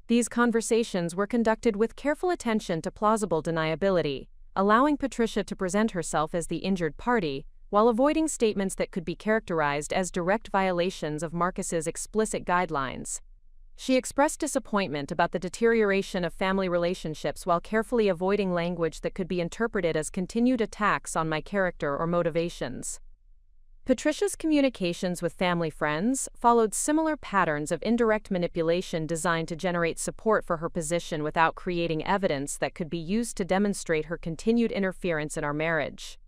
These conversations were conducted with careful attention to plausible deniability, allowing Patricia to present herself as the injured party, while avoiding statements that could be characterized as direct violations of Marcus's explicit guidelines. She expressed disappointment about the deterioration of family relationships while carefully avoiding language that could be interpreted as continued attacks on my character or motivations. Patricia's communications with family friends followed similar patterns of indirect manipulation designed to generate support for her position without creating evidence that could be used to demonstrate her continued interference in our marriage.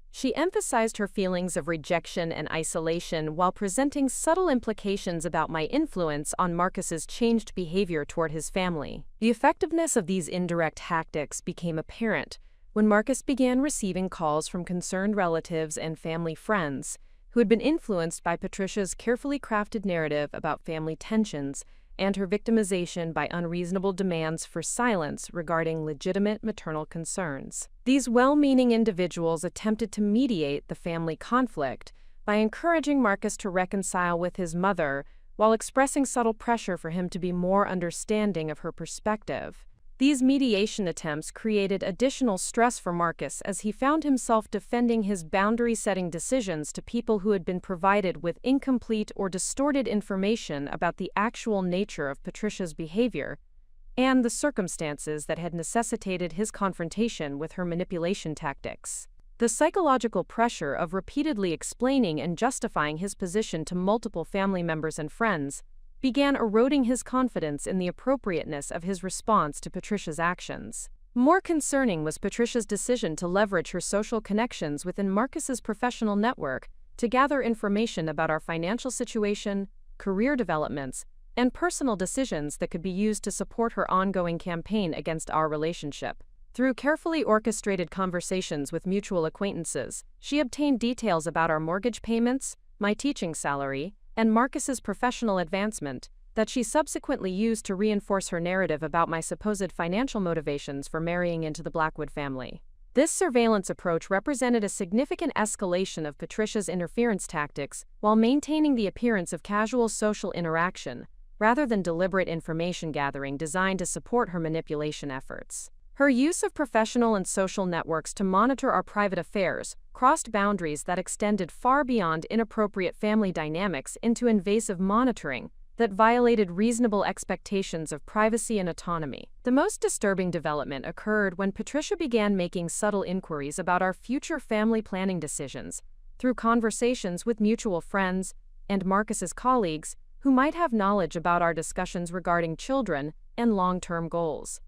She emphasized her feelings of rejection and isolation while presenting subtle implications about my influence on Marcus's changed behavior toward his family. The effectiveness of these indirect tactics became apparent when Marcus began receiving calls from concerned relatives and family friends who had been influenced by Patricia's carefully crafted narrative about family tensions and her victimization by unreasonable demands for silence regarding legitimate maternal concerns. These well-meaning individuals attempted to mediate the family conflict by encouraging Marcus to reconcile with his mother while expressing subtle pressure for him to be more understanding of her perspective. These mediation attempts created additional stress for Marcus as he found himself defending his boundary-setting decisions to people who had been provided with incomplete or distorted information about the actual nature of Patricia's behavior and the circumstances that had necessitated his confrontation with her manipulation tactics. The psychological pressure of repeatedly explaining and justifying his position to multiple family members and friends began eroding his confidence in the appropriateness of his response to Patricia's actions. More concerning was Patricia's decision to leverage her social connections within Marcus's professional network to gather information about our financial situation, career developments, and personal decisions that could be used to support her ongoing campaign against our relationship. Through carefully orchestrated conversations with mutual acquaintances, she obtained details about our mortgage payments, my teaching salary, and Marcus's professional advancement that she subsequently used to reinforce her narrative about my supposed financial motivations for marrying into the Blackwood family. This surveillance approach represented a significant escalation of Patricia's interference tactics while maintaining the appearance of casual social interaction, rather than deliberate information gathering designed to support her manipulation efforts. Her use of professional and social networks to monitor our private affairs crossed boundaries that extended far beyond inappropriate family dynamics into invasive monitoring that violated reasonable expectations of privacy and autonomy. The most disturbing development occurred when Patricia began making subtle inquiries about our future family planning decisions through conversations with mutual friends and Marcus's colleagues who might have knowledge about our discussions regarding children and long-term goals.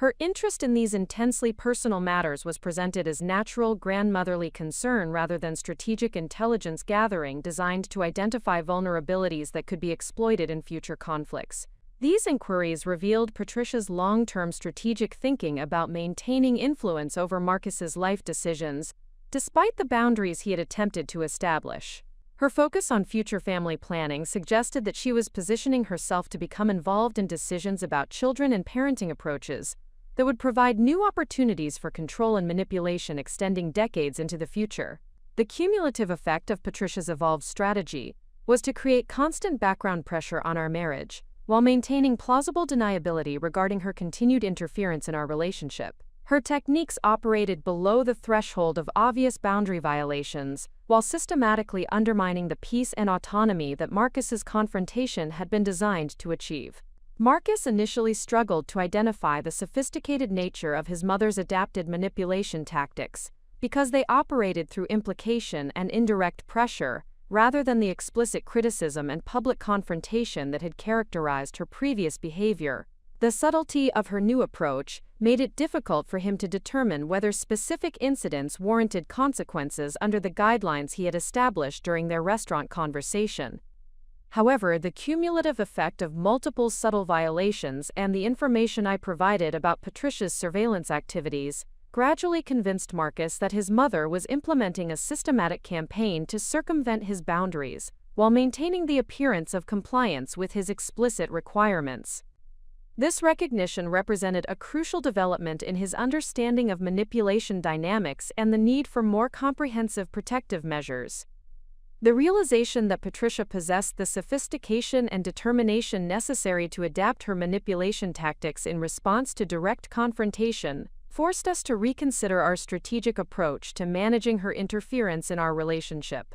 Her interest in these intensely personal matters was presented as natural grandmotherly concern rather than strategic intelligence gathering designed to identify vulnerabilities that could be exploited in future conflicts. These inquiries revealed Patricia's long-term strategic thinking about maintaining influence over Marcus's life decisions, despite the boundaries he had attempted to establish. Her focus on future family planning suggested that she was positioning herself to become involved in decisions about children and parenting approaches that would provide new opportunities for control and manipulation extending decades into the future. The cumulative effect of Patricia's evolved strategy was to create constant background pressure on our marriage, while maintaining plausible deniability regarding her continued interference in our relationship. Her techniques operated below the threshold of obvious boundary violations, while systematically undermining the peace and autonomy that Marcus's confrontation had been designed to achieve. Marcus initially struggled to identify the sophisticated nature of his mother's adapted manipulation tactics because they operated through implication and indirect pressure rather than the explicit criticism and public confrontation that had characterized her previous behavior. The subtlety of her new approach made it difficult for him to determine whether specific incidents warranted consequences under the guidelines he had established during their restaurant conversation. However, the cumulative effect of multiple subtle violations and the information I provided about Patricia's surveillance activities gradually convinced Marcus that his mother was implementing a systematic campaign to circumvent his boundaries, while maintaining the appearance of compliance with his explicit requirements. This recognition represented a crucial development in his understanding of manipulation dynamics and the need for more comprehensive protective measures. The realization that Patricia possessed the sophistication and determination necessary to adapt her manipulation tactics in response to direct confrontation forced us to reconsider our strategic approach to managing her interference in our relationship.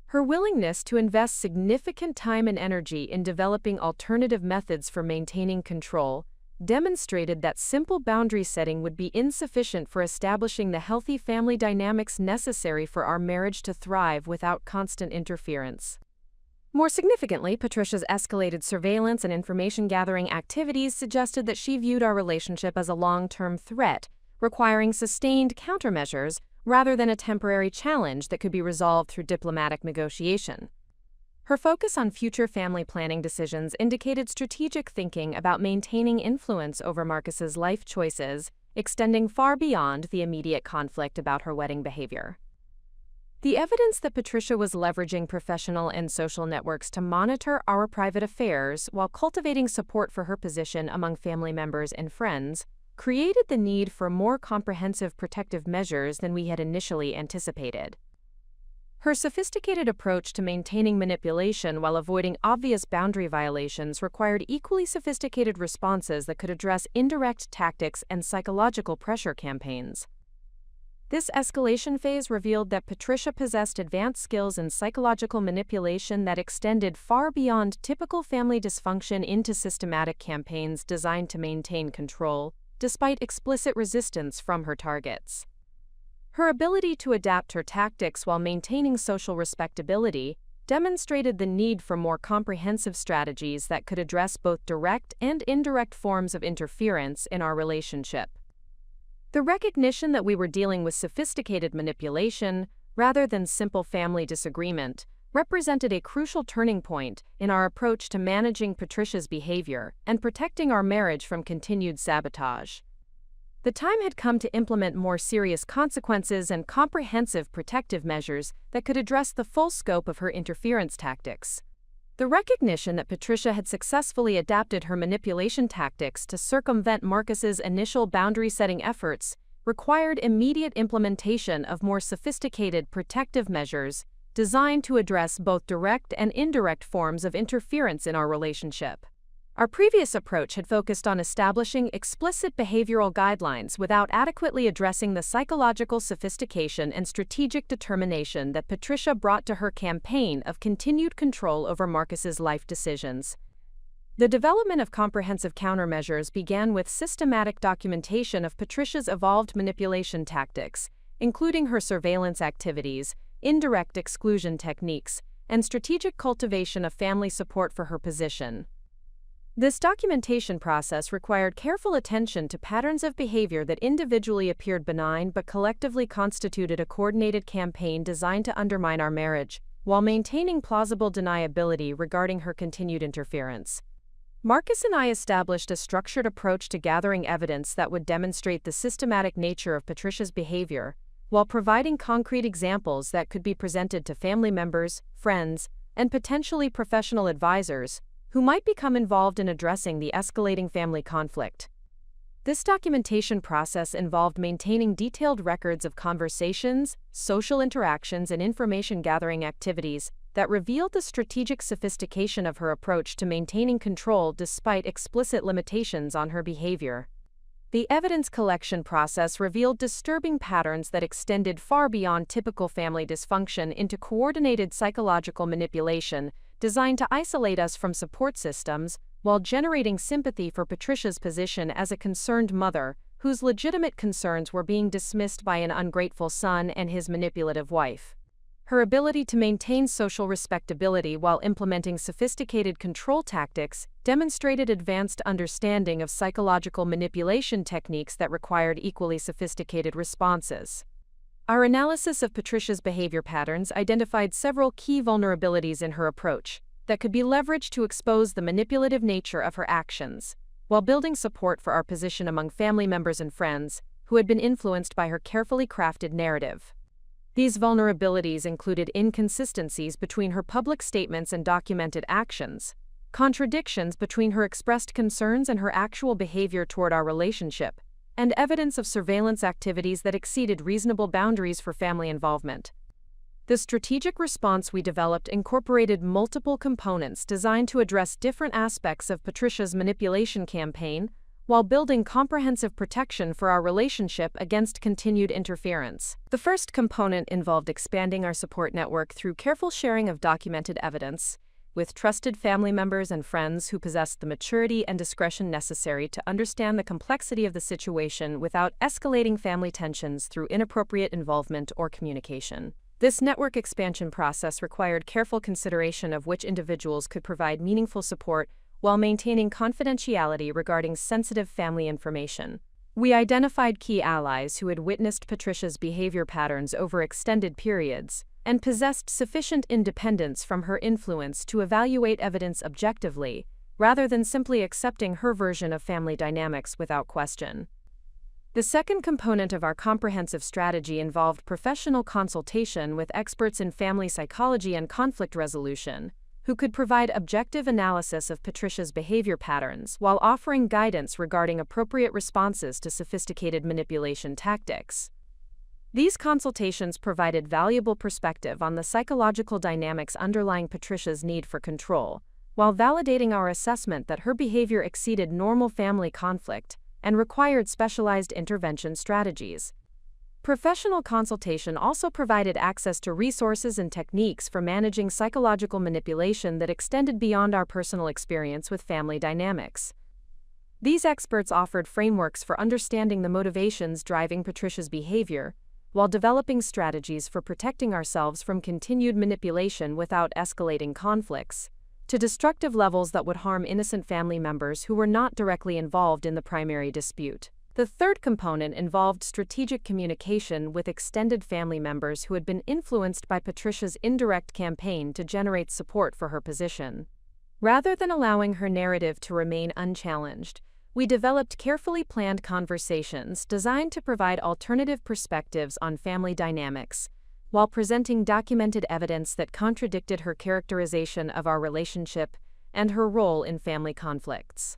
Her willingness to invest significant time and energy in developing alternative methods for maintaining control demonstrated that simple boundary setting would be insufficient for establishing the healthy family dynamics necessary for our marriage to thrive without constant interference. More significantly, Patricia's escalated surveillance and information gathering activities suggested that she viewed our relationship as a long-term threat, requiring sustained countermeasures rather than a temporary challenge that could be resolved through diplomatic negotiation. Her focus on future family planning decisions indicated strategic thinking about maintaining influence over Marcus's life choices, extending far beyond the immediate conflict about her wedding behavior. The evidence that Patricia was leveraging professional and social networks to monitor our private affairs while cultivating support for her position among family members and friends created the need for more comprehensive protective measures than we had initially anticipated. Her sophisticated approach to maintaining manipulation while avoiding obvious boundary violations required equally sophisticated responses that could address indirect tactics and psychological pressure campaigns. This escalation phase revealed that Patricia possessed advanced skills in psychological manipulation that extended far beyond typical family dysfunction into systematic campaigns designed to maintain control, despite explicit resistance from her targets. Her ability to adapt her tactics while maintaining social respectability demonstrated the need for more comprehensive strategies that could address both direct and indirect forms of interference in our relationship. The recognition that we were dealing with sophisticated manipulation, rather than simple family disagreement, represented a crucial turning point in our approach to managing Patricia's behavior and protecting our marriage from continued sabotage. The time had come to implement more serious consequences and comprehensive protective measures that could address the full scope of her interference tactics. The recognition that Patricia had successfully adapted her manipulation tactics to circumvent Marcus's initial boundary-setting efforts required immediate implementation of more sophisticated protective measures designed to address both direct and indirect forms of interference in our relationship. Our previous approach had focused on establishing explicit behavioral guidelines without adequately addressing the psychological sophistication and strategic determination that Patricia brought to her campaign of continued control over Marcus's life decisions. The development of comprehensive countermeasures began with systematic documentation of Patricia's evolved manipulation tactics, including her surveillance activities, indirect exclusion techniques, and strategic cultivation of family support for her position. This documentation process required careful attention to patterns of behavior that individually appeared benign but collectively constituted a coordinated campaign designed to undermine our marriage, while maintaining plausible deniability regarding her continued interference. Marcus and I established a structured approach to gathering evidence that would demonstrate the systematic nature of Patricia's behavior, while providing concrete examples that could be presented to family members, friends, and potentially professional advisors who might become involved in addressing the escalating family conflict. This documentation process involved maintaining detailed records of conversations, social interactions, and information-gathering activities that revealed the strategic sophistication of her approach to maintaining control despite explicit limitations on her behavior. The evidence collection process revealed disturbing patterns that extended far beyond typical family dysfunction into coordinated psychological manipulation designed to isolate us from support systems while generating sympathy for Patricia's position as a concerned mother whose legitimate concerns were being dismissed by an ungrateful son and his manipulative wife. Her ability to maintain social respectability while implementing sophisticated control tactics demonstrated advanced understanding of psychological manipulation techniques that required equally sophisticated responses. Our analysis of Patricia's behavior patterns identified several key vulnerabilities in her approach that could be leveraged to expose the manipulative nature of her actions, while building support for our position among family members and friends who had been influenced by her carefully crafted narrative. These vulnerabilities included inconsistencies between her public statements and documented actions, contradictions between her expressed concerns and her actual behavior toward our relationship, and evidence of surveillance activities that exceeded reasonable boundaries for family involvement. The strategic response we developed incorporated multiple components designed to address different aspects of Patricia's manipulation campaign, while building comprehensive protection for our relationship against continued interference. The first component involved expanding our support network through careful sharing of documented evidence, with trusted family members and friends who possessed the maturity and discretion necessary to understand the complexity of the situation without escalating family tensions through inappropriate involvement or communication. This network expansion process required careful consideration of which individuals could provide meaningful support while maintaining confidentiality regarding sensitive family information. We identified key allies who had witnessed Patricia's behavior patterns over extended periods and possessed sufficient independence from her influence to evaluate evidence objectively, rather than simply accepting her version of family dynamics without question. The second component of our comprehensive strategy involved professional consultation with experts in family psychology and conflict resolution, who could provide objective analysis of Patricia's behavior patterns while offering guidance regarding appropriate responses to sophisticated manipulation tactics. These consultations provided valuable perspective on the psychological dynamics underlying Patricia's need for control, while validating our assessment that her behavior exceeded normal family conflict and required specialized intervention strategies. Professional consultation also provided access to resources and techniques for managing psychological manipulation that extended beyond our personal experience with family dynamics. These experts offered frameworks for understanding the motivations driving Patricia's behavior, while developing strategies for protecting ourselves from continued manipulation without escalating conflicts to destructive levels that would harm innocent family members who were not directly involved in the primary dispute. The third component involved strategic communication with extended family members who had been influenced by Patricia's indirect campaign to generate support for her position. Rather than allowing her narrative to remain unchallenged, we developed carefully planned conversations designed to provide alternative perspectives on family dynamics, while presenting documented evidence that contradicted her characterization of our relationship and her role in family conflicts.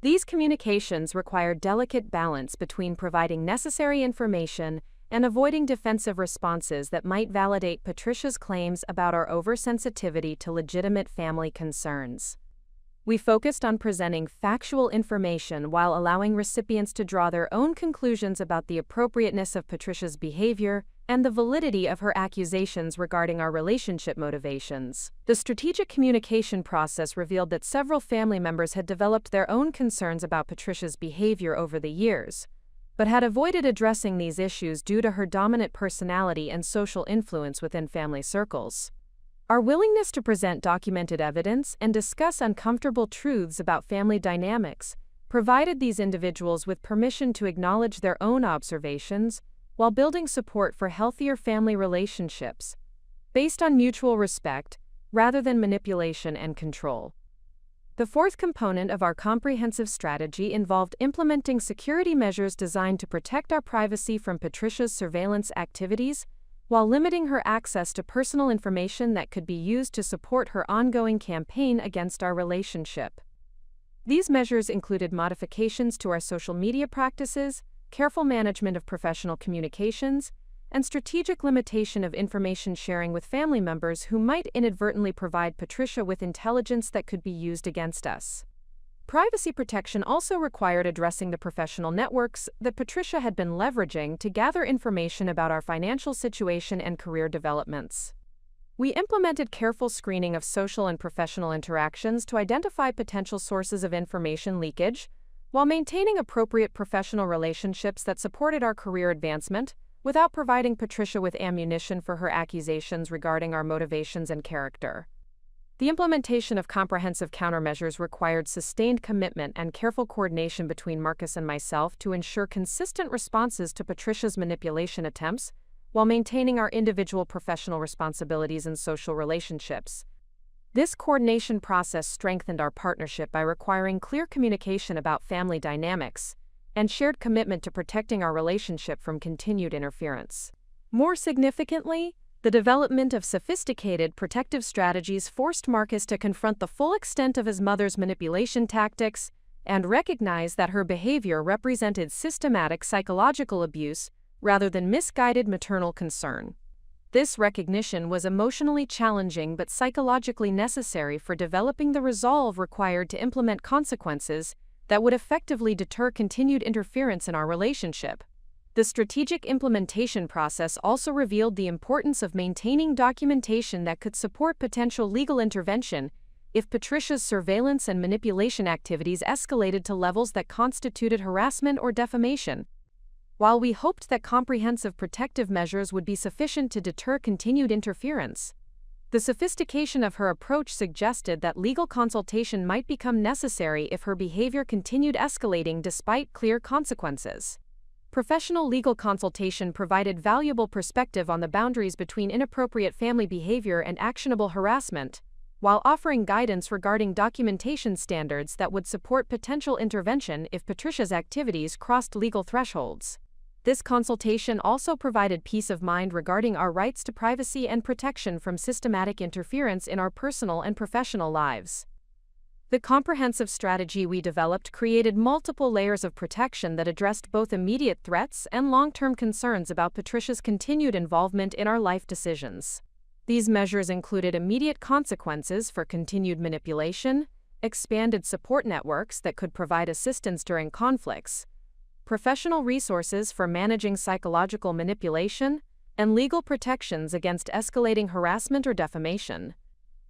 These communications required delicate balance between providing necessary information and avoiding defensive responses that might validate Patricia's claims about our oversensitivity to legitimate family concerns. We focused on presenting factual information while allowing recipients to draw their own conclusions about the appropriateness of Patricia's behavior and the validity of her accusations regarding our relationship motivations. The strategic communication process revealed that several family members had developed their own concerns about Patricia's behavior over the years, but had avoided addressing these issues due to her dominant personality and social influence within family circles. Our willingness to present documented evidence and discuss uncomfortable truths about family dynamics provided these individuals with permission to acknowledge their own observations while building support for healthier family relationships, based on mutual respect rather than manipulation and control. The fourth component of our comprehensive strategy involved implementing security measures designed to protect our privacy from Patricia's surveillance activities, while limiting her access to personal information that could be used to support her ongoing campaign against our relationship. These measures included modifications to our social media practices, careful management of professional communications, and strategic limitation of information sharing with family members who might inadvertently provide Patricia with intelligence that could be used against us. Privacy protection also required addressing the professional networks that Patricia had been leveraging to gather information about our financial situation and career developments. We implemented careful screening of social and professional interactions to identify potential sources of information leakage, while maintaining appropriate professional relationships that supported our career advancement, without providing Patricia with ammunition for her accusations regarding our motivations and character. The implementation of comprehensive countermeasures required sustained commitment and careful coordination between Marcus and myself to ensure consistent responses to Patricia's manipulation attempts, while maintaining our individual professional responsibilities and social relationships. This coordination process strengthened our partnership by requiring clear communication about family dynamics and shared commitment to protecting our relationship from continued interference. More significantly, the development of sophisticated protective strategies forced Marcus to confront the full extent of his mother's manipulation tactics and recognize that her behavior represented systematic psychological abuse rather than misguided maternal concern. This recognition was emotionally challenging but psychologically necessary for developing the resolve required to implement consequences that would effectively deter continued interference in our relationship. The strategic implementation process also revealed the importance of maintaining documentation that could support potential legal intervention if Patricia's surveillance and manipulation activities escalated to levels that constituted harassment or defamation. While we hoped that comprehensive protective measures would be sufficient to deter continued interference, the sophistication of her approach suggested that legal consultation might become necessary if her behavior continued escalating despite clear consequences. Professional legal consultation provided valuable perspective on the boundaries between inappropriate family behavior and actionable harassment, while offering guidance regarding documentation standards that would support potential intervention if Patricia's activities crossed legal thresholds. This consultation also provided peace of mind regarding our rights to privacy and protection from systematic interference in our personal and professional lives. The comprehensive strategy we developed created multiple layers of protection that addressed both immediate threats and long-term concerns about Patricia's continued involvement in our life decisions. These measures included immediate consequences for continued manipulation, expanded support networks that could provide assistance during conflicts, professional resources for managing psychological manipulation, and legal protections against escalating harassment or defamation.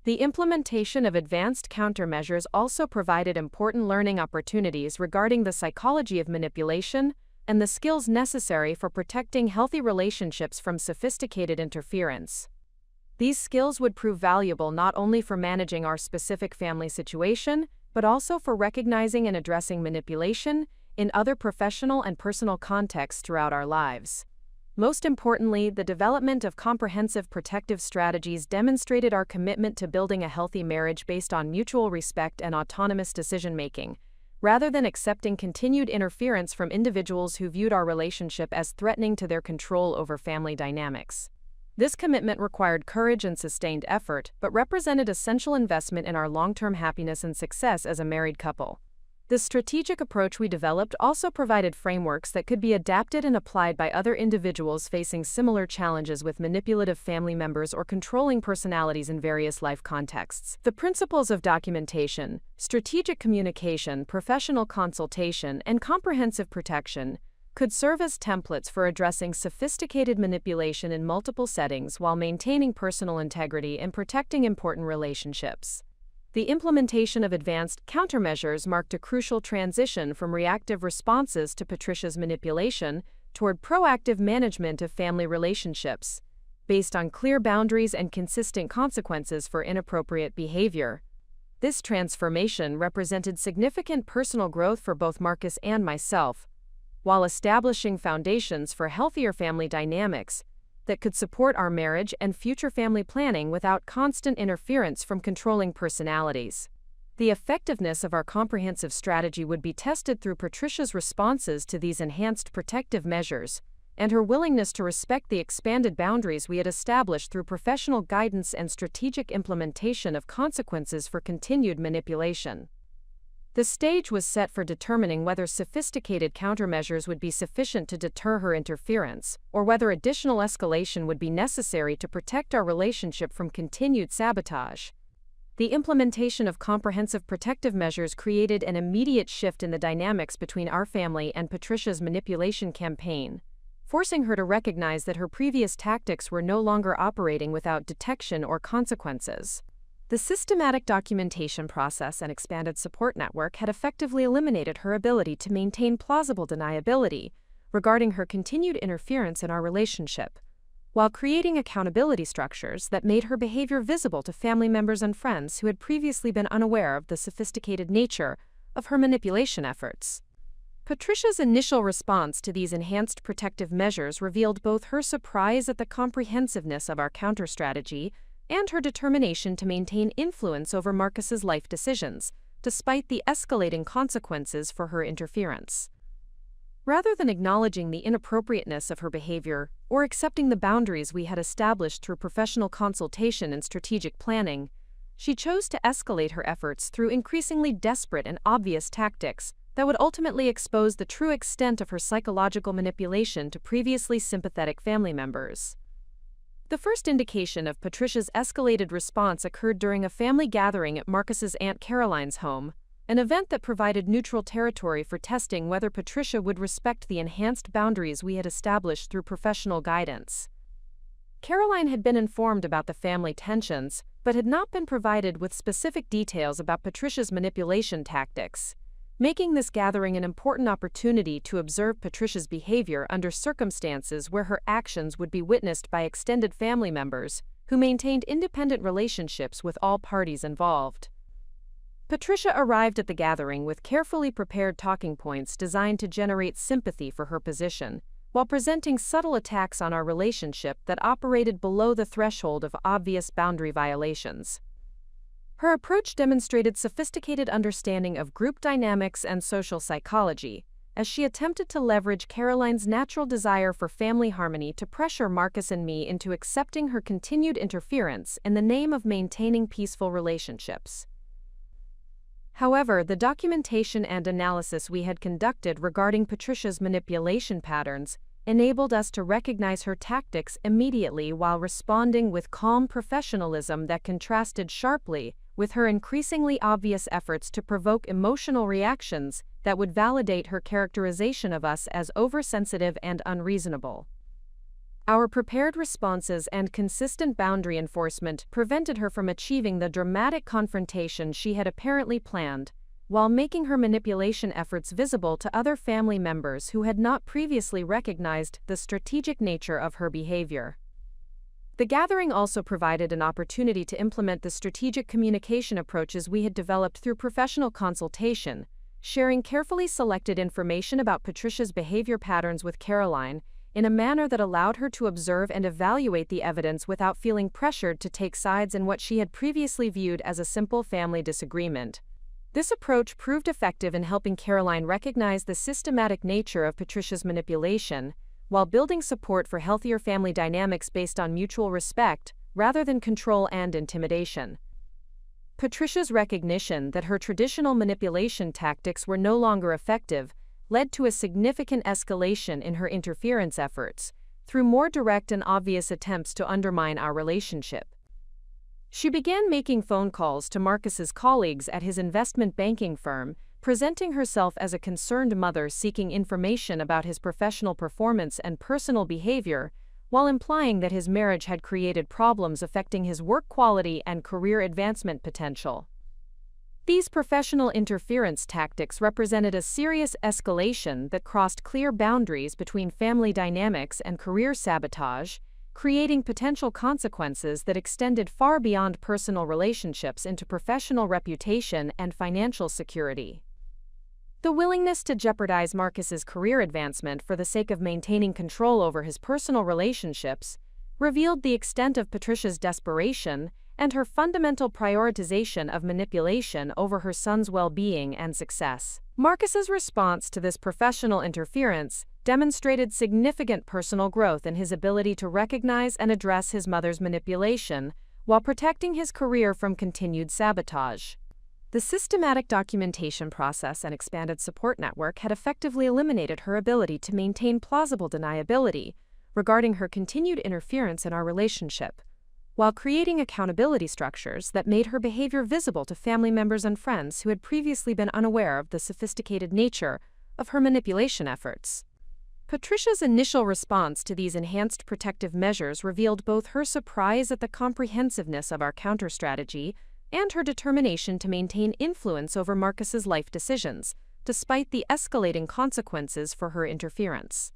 The implementation of advanced countermeasures also provided important learning opportunities regarding the psychology of manipulation and the skills necessary for protecting healthy relationships from sophisticated interference. These skills would prove valuable not only for managing our specific family situation, but also for recognizing and addressing manipulation in other professional and personal contexts throughout our lives. Most importantly, the development of comprehensive protective strategies demonstrated our commitment to building a healthy marriage based on mutual respect and autonomous decision-making, rather than accepting continued interference from individuals who viewed our relationship as threatening to their control over family dynamics. This commitment required courage and sustained effort, but represented essential investment in our long-term happiness and success as a married couple. The strategic approach we developed also provided frameworks that could be adapted and applied by other individuals facing similar challenges with manipulative family members or controlling personalities in various life contexts. The principles of documentation, strategic communication, professional consultation, and comprehensive protection could serve as templates for addressing sophisticated manipulation in multiple settings while maintaining personal integrity and protecting important relationships. The implementation of advanced countermeasures marked a crucial transition from reactive responses to Patricia's manipulation toward proactive management of family relationships, based on clear boundaries and consistent consequences for inappropriate behavior. This transformation represented significant personal growth for both Marcus and myself, while establishing foundations for healthier family dynamics that could support our marriage and future family planning without constant interference from controlling personalities. The effectiveness of our comprehensive strategy would be tested through Patricia's responses to these enhanced protective measures and her willingness to respect the expanded boundaries we had established through professional guidance and strategic implementation of consequences for continued manipulation. The stage was set for determining whether sophisticated countermeasures would be sufficient to deter her interference, or whether additional escalation would be necessary to protect our relationship from continued sabotage. The implementation of comprehensive protective measures created an immediate shift in the dynamics between our family and Patricia's manipulation campaign, forcing her to recognize that her previous tactics were no longer operating without detection or consequences. The systematic documentation process and expanded support network had effectively eliminated her ability to maintain plausible deniability regarding her continued interference in our relationship, while creating accountability structures that made her behavior visible to family members and friends who had previously been unaware of the sophisticated nature of her manipulation efforts. Patricia's initial response to these enhanced protective measures revealed both her surprise at the comprehensiveness of our counter-strategy and her determination to maintain influence over Marcus's life decisions, despite the escalating consequences for her interference. Rather than acknowledging the inappropriateness of her behavior or accepting the boundaries we had established through professional consultation and strategic planning, she chose to escalate her efforts through increasingly desperate and obvious tactics that would ultimately expose the true extent of her psychological manipulation to previously sympathetic family members. The first indication of Patricia's escalated response occurred during a family gathering at Marcus's Aunt Caroline's home, an event that provided neutral territory for testing whether Patricia would respect the enhanced boundaries we had established through professional guidance. Caroline had been informed about the family tensions, but had not been provided with specific details about Patricia's manipulation tactics, making this gathering an important opportunity to observe Patricia's behavior under circumstances where her actions would be witnessed by extended family members who maintained independent relationships with all parties involved. Patricia arrived at the gathering with carefully prepared talking points designed to generate sympathy for her position, while presenting subtle attacks on our relationship that operated below the threshold of obvious boundary violations. Her approach demonstrated sophisticated understanding of group dynamics and social psychology, as she attempted to leverage Caroline's natural desire for family harmony to pressure Marcus and me into accepting her continued interference in the name of maintaining peaceful relationships. However, the documentation and analysis we had conducted regarding Patricia's manipulation patterns enabled us to recognize her tactics immediately while responding with calm professionalism that contrasted sharply with her increasingly obvious efforts to provoke emotional reactions that would validate her characterization of us as oversensitive and unreasonable. Our prepared responses and consistent boundary enforcement prevented her from achieving the dramatic confrontation she had apparently planned, while making her manipulation efforts visible to other family members who had not previously recognized the strategic nature of her behavior. The gathering also provided an opportunity to implement the strategic communication approaches we had developed through professional consultation, sharing carefully selected information about Patricia's behavior patterns with Caroline in a manner that allowed her to observe and evaluate the evidence without feeling pressured to take sides in what she had previously viewed as a simple family disagreement. This approach proved effective in helping Caroline recognize the systematic nature of Patricia's manipulation, while building support for healthier family dynamics based on mutual respect, rather than control and intimidation. Patricia's recognition that her traditional manipulation tactics were no longer effective led to a significant escalation in her interference efforts, through more direct and obvious attempts to undermine our relationship. She began making phone calls to Marcus's colleagues at his investment banking firm, presenting herself as a concerned mother seeking information about his professional performance and personal behavior, while implying that his marriage had created problems affecting his work quality and career advancement potential. These professional interference tactics represented a serious escalation that crossed clear boundaries between family dynamics and career sabotage, creating potential consequences that extended far beyond personal relationships into professional reputation and financial security. The willingness to jeopardize Marcus's career advancement for the sake of maintaining control over his personal relationships revealed the extent of Patricia's desperation and her fundamental prioritization of manipulation over her son's well-being and success. Marcus's response to this professional interference demonstrated significant personal growth in his ability to recognize and address his mother's manipulation while protecting his career from continued sabotage. The systematic documentation process and expanded support network had effectively eliminated her ability to maintain plausible deniability regarding her continued interference in our relationship, while creating accountability structures that made her behavior visible to family members and friends who had previously been unaware of the sophisticated nature of her manipulation efforts. Patricia's initial response to these enhanced protective measures revealed both her surprise at the comprehensiveness of our counter-strategy and her determination to maintain influence over Marcus's life decisions, despite the escalating consequences for her interference.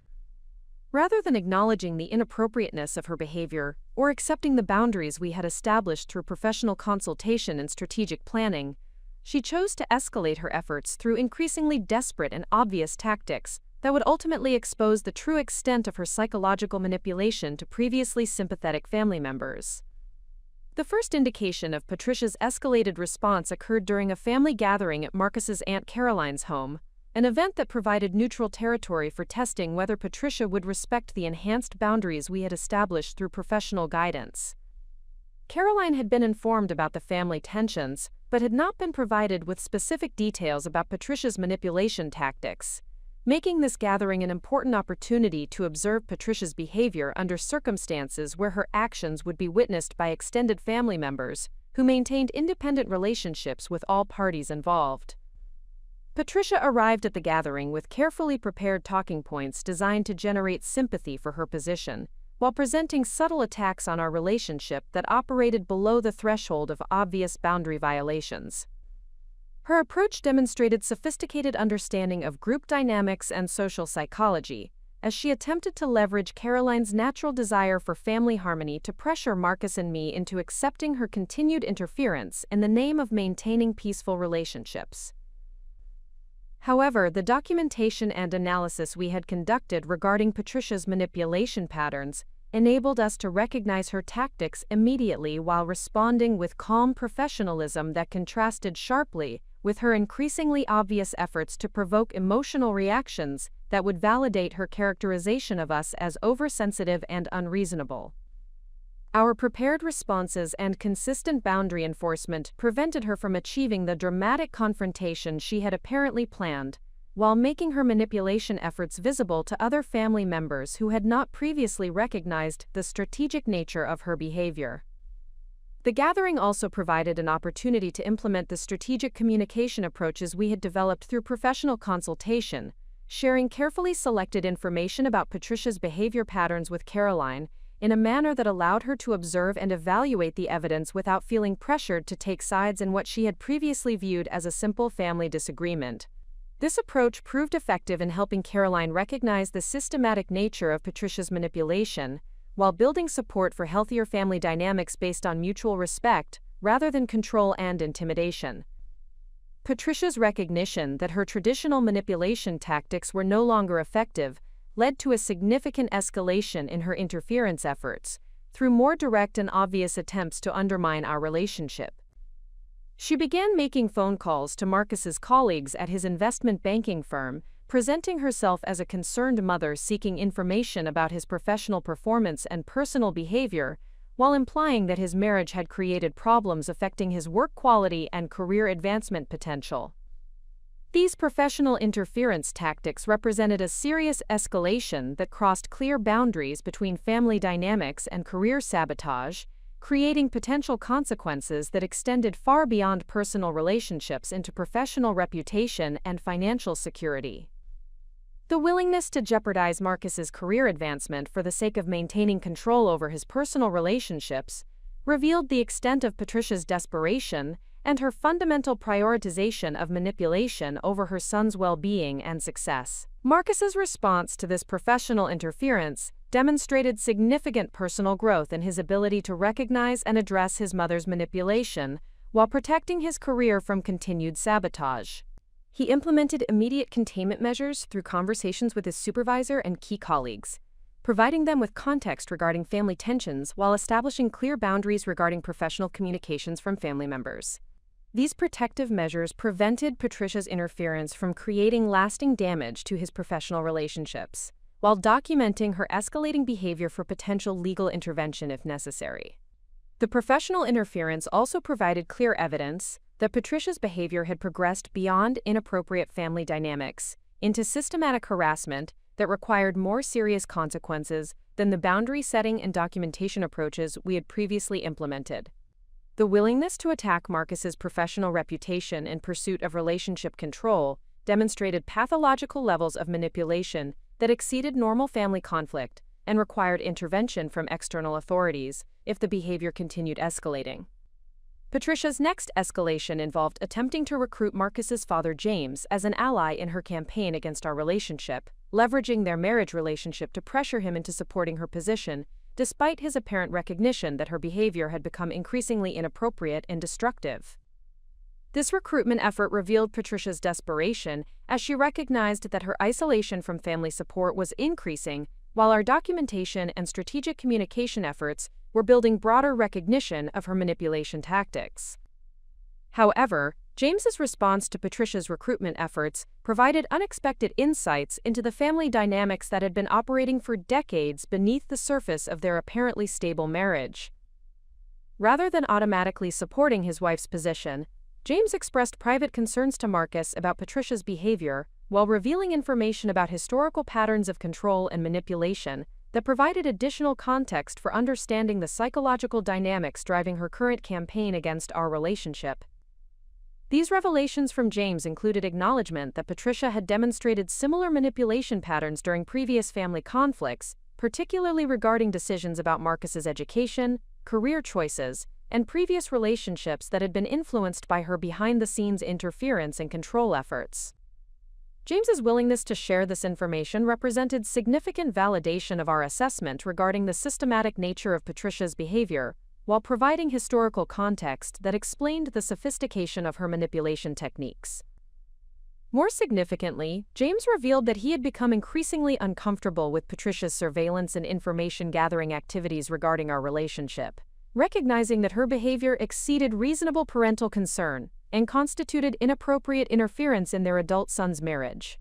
Rather than acknowledging the inappropriateness of her behavior or accepting the boundaries we had established through professional consultation and strategic planning, she chose to escalate her efforts through increasingly desperate and obvious tactics that would ultimately expose the true extent of her psychological manipulation to previously sympathetic family members. The first indication of Patricia's escalated response occurred during a family gathering at Marcus's Aunt Caroline's home, an event that provided neutral territory for testing whether Patricia would respect the enhanced boundaries we had established through professional guidance. Caroline had been informed about the family tensions, but had not been provided with specific details about Patricia's manipulation tactics, making this gathering an important opportunity to observe Patricia's behavior under circumstances where her actions would be witnessed by extended family members who maintained independent relationships with all parties involved. Patricia arrived at the gathering with carefully prepared talking points designed to generate sympathy for her position, while presenting subtle attacks on our relationship that operated below the threshold of obvious boundary violations. Her approach demonstrated sophisticated understanding of group dynamics and social psychology, as she attempted to leverage Caroline's natural desire for family harmony to pressure Marcus and me into accepting her continued interference in the name of maintaining peaceful relationships. However, the documentation and analysis we had conducted regarding Patricia's manipulation patterns enabled us to recognize her tactics immediately while responding with calm professionalism that contrasted sharply with her increasingly obvious efforts to provoke emotional reactions that would validate her characterization of us as oversensitive and unreasonable. Our prepared responses and consistent boundary enforcement prevented her from achieving the dramatic confrontation she had apparently planned, while making her manipulation efforts visible to other family members who had not previously recognized the strategic nature of her behavior. The gathering also provided an opportunity to implement the strategic communication approaches we had developed through professional consultation, sharing carefully selected information about Patricia's behavior patterns with Caroline in a manner that allowed her to observe and evaluate the evidence without feeling pressured to take sides in what she had previously viewed as a simple family disagreement. This approach proved effective in helping Caroline recognize the systematic nature of Patricia's manipulation, while building support for healthier family dynamics based on mutual respect rather than control and intimidation. Patricia's recognition that her traditional manipulation tactics were no longer effective led to a significant escalation in her interference efforts, through more direct and obvious attempts to undermine our relationship. She began making phone calls to Marcus's colleagues at his investment banking firm, presenting herself as a concerned mother seeking information about his professional performance and personal behavior, while implying that his marriage had created problems affecting his work quality and career advancement potential. These professional interference tactics represented a serious escalation that crossed clear boundaries between family dynamics and career sabotage, creating potential consequences that extended far beyond personal relationships into professional reputation and financial security. The willingness to jeopardize Marcus's career advancement for the sake of maintaining control over his personal relationships revealed the extent of Patricia's desperation and her fundamental prioritization of manipulation over her son's well-being and success. Marcus's response to this professional interference demonstrated significant personal growth in his ability to recognize and address his mother's manipulation while protecting his career from continued sabotage. He implemented immediate containment measures through conversations with his supervisor and key colleagues, providing them with context regarding family tensions while establishing clear boundaries regarding professional communications from family members. These protective measures prevented Patricia's interference from creating lasting damage to his professional relationships, while documenting her escalating behavior for potential legal intervention if necessary. The professional interference also provided clear evidence that Patricia's behavior had progressed beyond inappropriate family dynamics into systematic harassment that required more serious consequences than the boundary setting and documentation approaches we had previously implemented. The willingness to attack Marcus's professional reputation in pursuit of relationship control demonstrated pathological levels of manipulation that exceeded normal family conflict and required intervention from external authorities if the behavior continued escalating. Patricia's next escalation involved attempting to recruit Marcus's father James as an ally in her campaign against our relationship, leveraging their marriage relationship to pressure him into supporting her position, despite his apparent recognition that her behavior had become increasingly inappropriate and destructive. This recruitment effort revealed Patricia's desperation as she recognized that her isolation from family support was increasing, while our documentation and strategic communication efforts were building broader recognition of her manipulation tactics. However, James's response to Patricia's recruitment efforts provided unexpected insights into the family dynamics that had been operating for decades beneath the surface of their apparently stable marriage. Rather than automatically supporting his wife's position, James expressed private concerns to Marcus about Patricia's behavior while revealing information about historical patterns of control and manipulation that provided additional context for understanding the psychological dynamics driving her current campaign against our relationship. These revelations from James included acknowledgement that Patricia had demonstrated similar manipulation patterns during previous family conflicts, particularly regarding decisions about Marcus's education, career choices, and previous relationships that had been influenced by her behind-the-scenes interference and control efforts. James's willingness to share this information represented significant validation of our assessment regarding the systematic nature of Patricia's behavior, while providing historical context that explained the sophistication of her manipulation techniques. More significantly, James revealed that he had become increasingly uncomfortable with Patricia's surveillance and information-gathering activities regarding our relationship, recognizing that her behavior exceeded reasonable parental concern and constituted inappropriate interference in their adult son's marriage.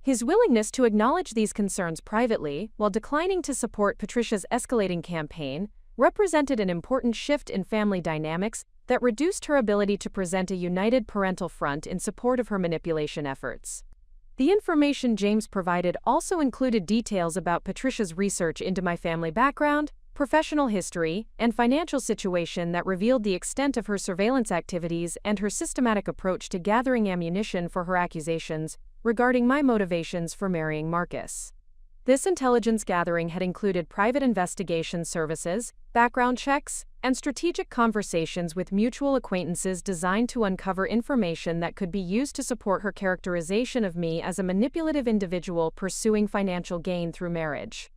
His willingness to acknowledge these concerns privately, while declining to support Patricia's escalating campaign, represented an important shift in family dynamics that reduced her ability to present a united parental front in support of her manipulation efforts. The information James provided also included details about Patricia's research into my family background, professional history, and financial situation that revealed the extent of her surveillance activities and her systematic approach to gathering ammunition for her accusations regarding my motivations for marrying Marcus. This intelligence gathering had included private investigation services, background checks, and strategic conversations with mutual acquaintances designed to uncover information that could be used to support her characterization of me as a manipulative individual pursuing financial gain through marriage.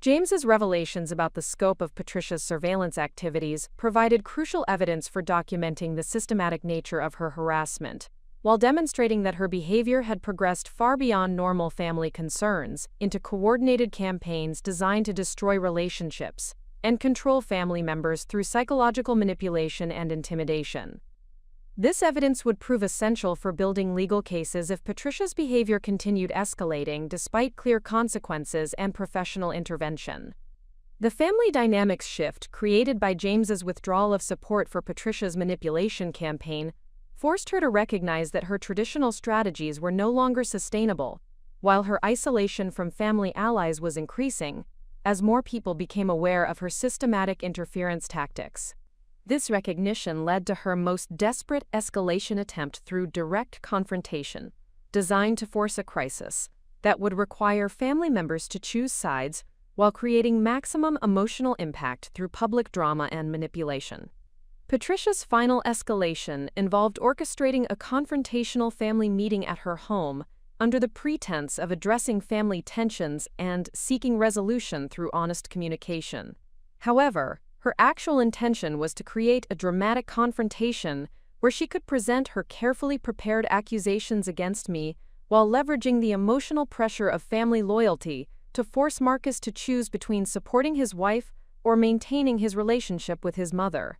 James's revelations about the scope of Patricia's surveillance activities provided crucial evidence for documenting the systematic nature of her harassment, while demonstrating that her behavior had progressed far beyond normal family concerns into coordinated campaigns designed to destroy relationships and control family members through psychological manipulation and intimidation. This evidence would prove essential for building legal cases if Patricia's behavior continued escalating despite clear consequences and professional intervention. The family dynamics shift created by James's withdrawal of support for Patricia's manipulation campaign forced her to recognize that her traditional strategies were no longer sustainable, while her isolation from family allies was increasing, as more people became aware of her systematic interference tactics. This recognition led to her most desperate escalation attempt through direct confrontation, designed to force a crisis that would require family members to choose sides while creating maximum emotional impact through public drama and manipulation. Patricia's final escalation involved orchestrating a confrontational family meeting at her home under the pretense of addressing family tensions and seeking resolution through honest communication. However, her actual intention was to create a dramatic confrontation where she could present her carefully prepared accusations against me while leveraging the emotional pressure of family loyalty to force Marcus to choose between supporting his wife or maintaining his relationship with his mother.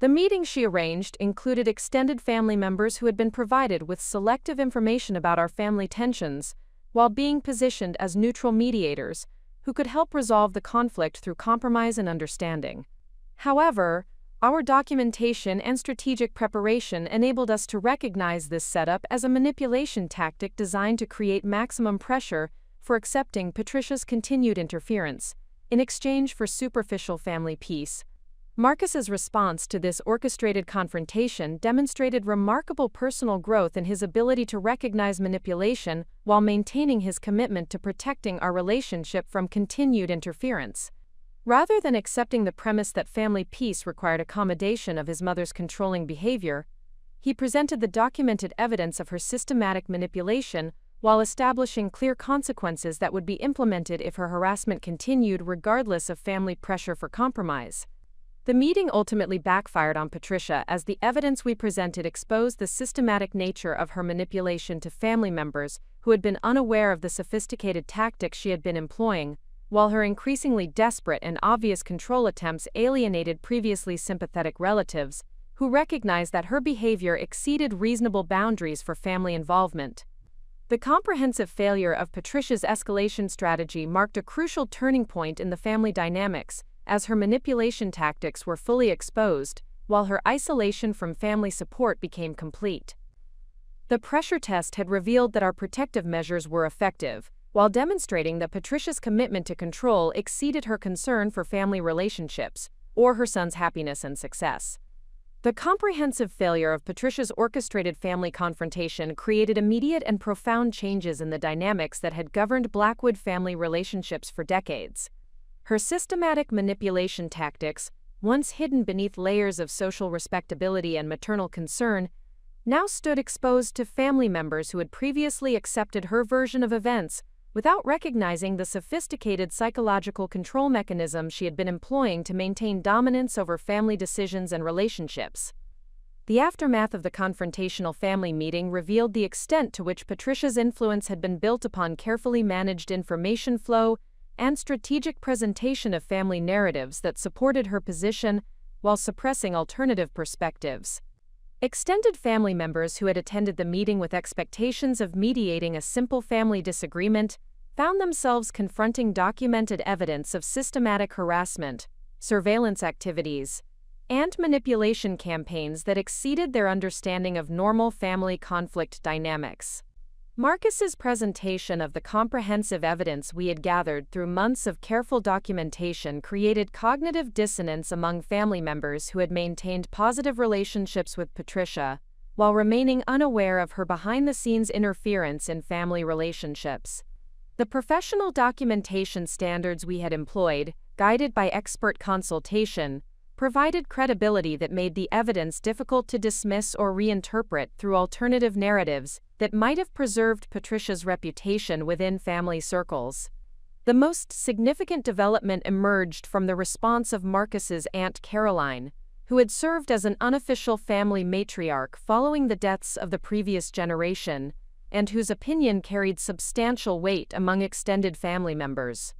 The meeting she arranged included extended family members who had been provided with selective information about our family tensions, while being positioned as neutral mediators who could help resolve the conflict through compromise and understanding. However, our documentation and strategic preparation enabled us to recognize this setup as a manipulation tactic designed to create maximum pressure for accepting Patricia's continued interference, in exchange for superficial family peace. Marcus's response to this orchestrated confrontation demonstrated remarkable personal growth in his ability to recognize manipulation while maintaining his commitment to protecting our relationship from continued interference. Rather than accepting the premise that family peace required accommodation of his mother's controlling behavior, he presented the documented evidence of her systematic manipulation while establishing clear consequences that would be implemented if her harassment continued regardless of family pressure for compromise. The meeting ultimately backfired on Patricia as the evidence we presented exposed the systematic nature of her manipulation to family members who had been unaware of the sophisticated tactics she had been employing, while her increasingly desperate and obvious control attempts alienated previously sympathetic relatives, who recognized that her behavior exceeded reasonable boundaries for family involvement. The comprehensive failure of Patricia's escalation strategy marked a crucial turning point in the family dynamics, as her manipulation tactics were fully exposed, while her isolation from family support became complete. The pressure test had revealed that our protective measures were effective, while demonstrating that Patricia's commitment to control exceeded her concern for family relationships or her son's happiness and success. The comprehensive failure of Patricia's orchestrated family confrontation created immediate and profound changes in the dynamics that had governed Blackwood family relationships for decades. Her systematic manipulation tactics, once hidden beneath layers of social respectability and maternal concern, now stood exposed to family members who had previously accepted her version of events without recognizing the sophisticated psychological control mechanism she had been employing to maintain dominance over family decisions and relationships. The aftermath of the confrontational family meeting revealed the extent to which Patricia's influence had been built upon carefully managed information flow and strategic presentation of family narratives that supported her position while suppressing alternative perspectives. Extended family members who had attended the meeting with expectations of mediating a simple family disagreement found themselves confronting documented evidence of systematic harassment, surveillance activities, and manipulation campaigns that exceeded their understanding of normal family conflict dynamics. Marcus's presentation of the comprehensive evidence we had gathered through months of careful documentation created cognitive dissonance among family members who had maintained positive relationships with Patricia, while remaining unaware of her behind-the-scenes interference in family relationships. The professional documentation standards we had employed, guided by expert consultation, provided credibility that made the evidence difficult to dismiss or reinterpret through alternative narratives that might have preserved Patricia's reputation within family circles. The most significant development emerged from the response of Marcus's Aunt Caroline, who had served as an unofficial family matriarch following the deaths of the previous generation, and whose opinion carried substantial weight among extended family members.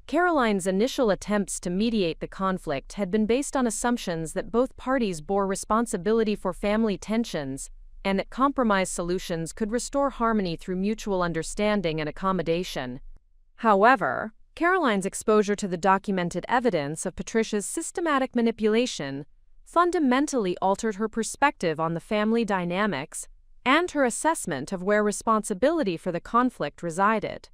Caroline's initial attempts to mediate the conflict had been based on assumptions that both parties bore responsibility for family tensions and that compromise solutions could restore harmony through mutual understanding and accommodation. However, Caroline's exposure to the documented evidence of Patricia's systematic manipulation fundamentally altered her perspective on the family dynamics and her assessment of where responsibility for the conflict resided.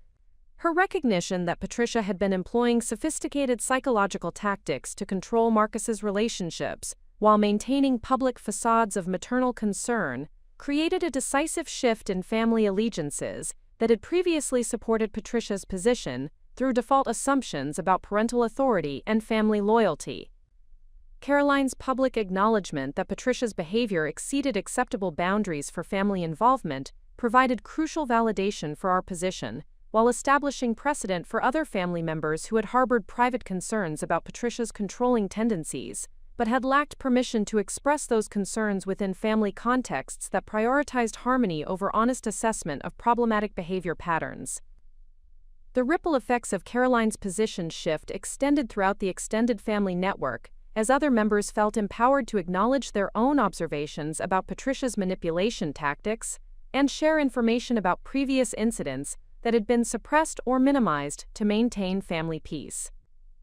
Her recognition that Patricia had been employing sophisticated psychological tactics to control Marcus's relationships while maintaining public facades of maternal concern created a decisive shift in family allegiances that had previously supported Patricia's position through default assumptions about parental authority and family loyalty. Caroline's public acknowledgement that Patricia's behavior exceeded acceptable boundaries for family involvement provided crucial validation for our position, while establishing precedent for other family members who had harbored private concerns about Patricia's controlling tendencies, but had lacked permission to express those concerns within family contexts that prioritized harmony over honest assessment of problematic behavior patterns. The ripple effects of Caroline's position shift extended throughout the extended family network, as other members felt empowered to acknowledge their own observations about Patricia's manipulation tactics and share information about previous incidents that had been suppressed or minimized to maintain family peace.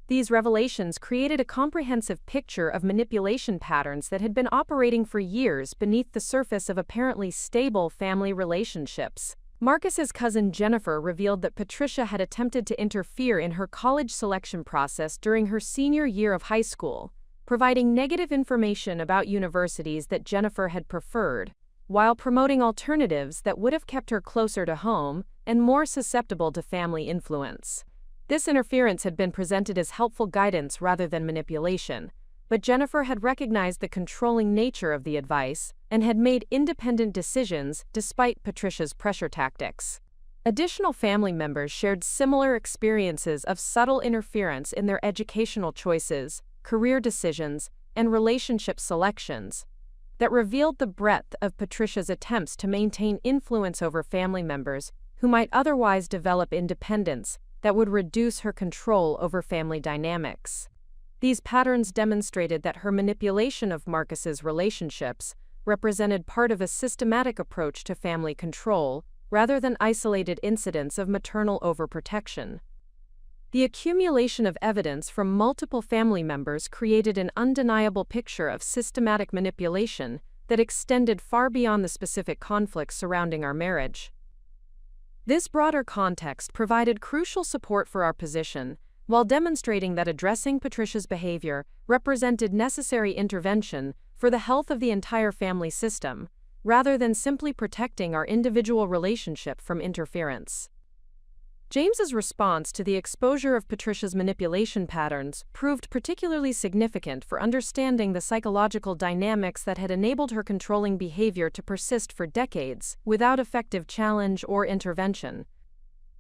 These revelations created a comprehensive picture of manipulation patterns that had been operating for years beneath the surface of apparently stable family relationships. Marcus's cousin Jennifer revealed that Patricia had attempted to interfere in her college selection process during her senior year of high school, providing negative information about universities that Jennifer had preferred, while promoting alternatives that would have kept her closer to home and more susceptible to family influence. This interference had been presented as helpful guidance rather than manipulation, but Jennifer had recognized the controlling nature of the advice and had made independent decisions despite Patricia's pressure tactics. Additional family members shared similar experiences of subtle interference in their educational choices, career decisions, and relationship selections that revealed the breadth of Patricia's attempts to maintain influence over family members who might otherwise develop independence that would reduce her control over family dynamics. These patterns demonstrated that her manipulation of Marcus's relationships represented part of a systematic approach to family control rather than isolated incidents of maternal overprotection. The accumulation of evidence from multiple family members created an undeniable picture of systematic manipulation that extended far beyond the specific conflicts surrounding our marriage. This broader context provided crucial support for our position, while demonstrating that addressing Patricia's behavior represented necessary intervention for the health of the entire family system, rather than simply protecting our individual relationship from interference. James's response to the exposure of Patricia's manipulation patterns proved particularly significant for understanding the psychological dynamics that had enabled her controlling behavior to persist for decades without effective challenge or intervention.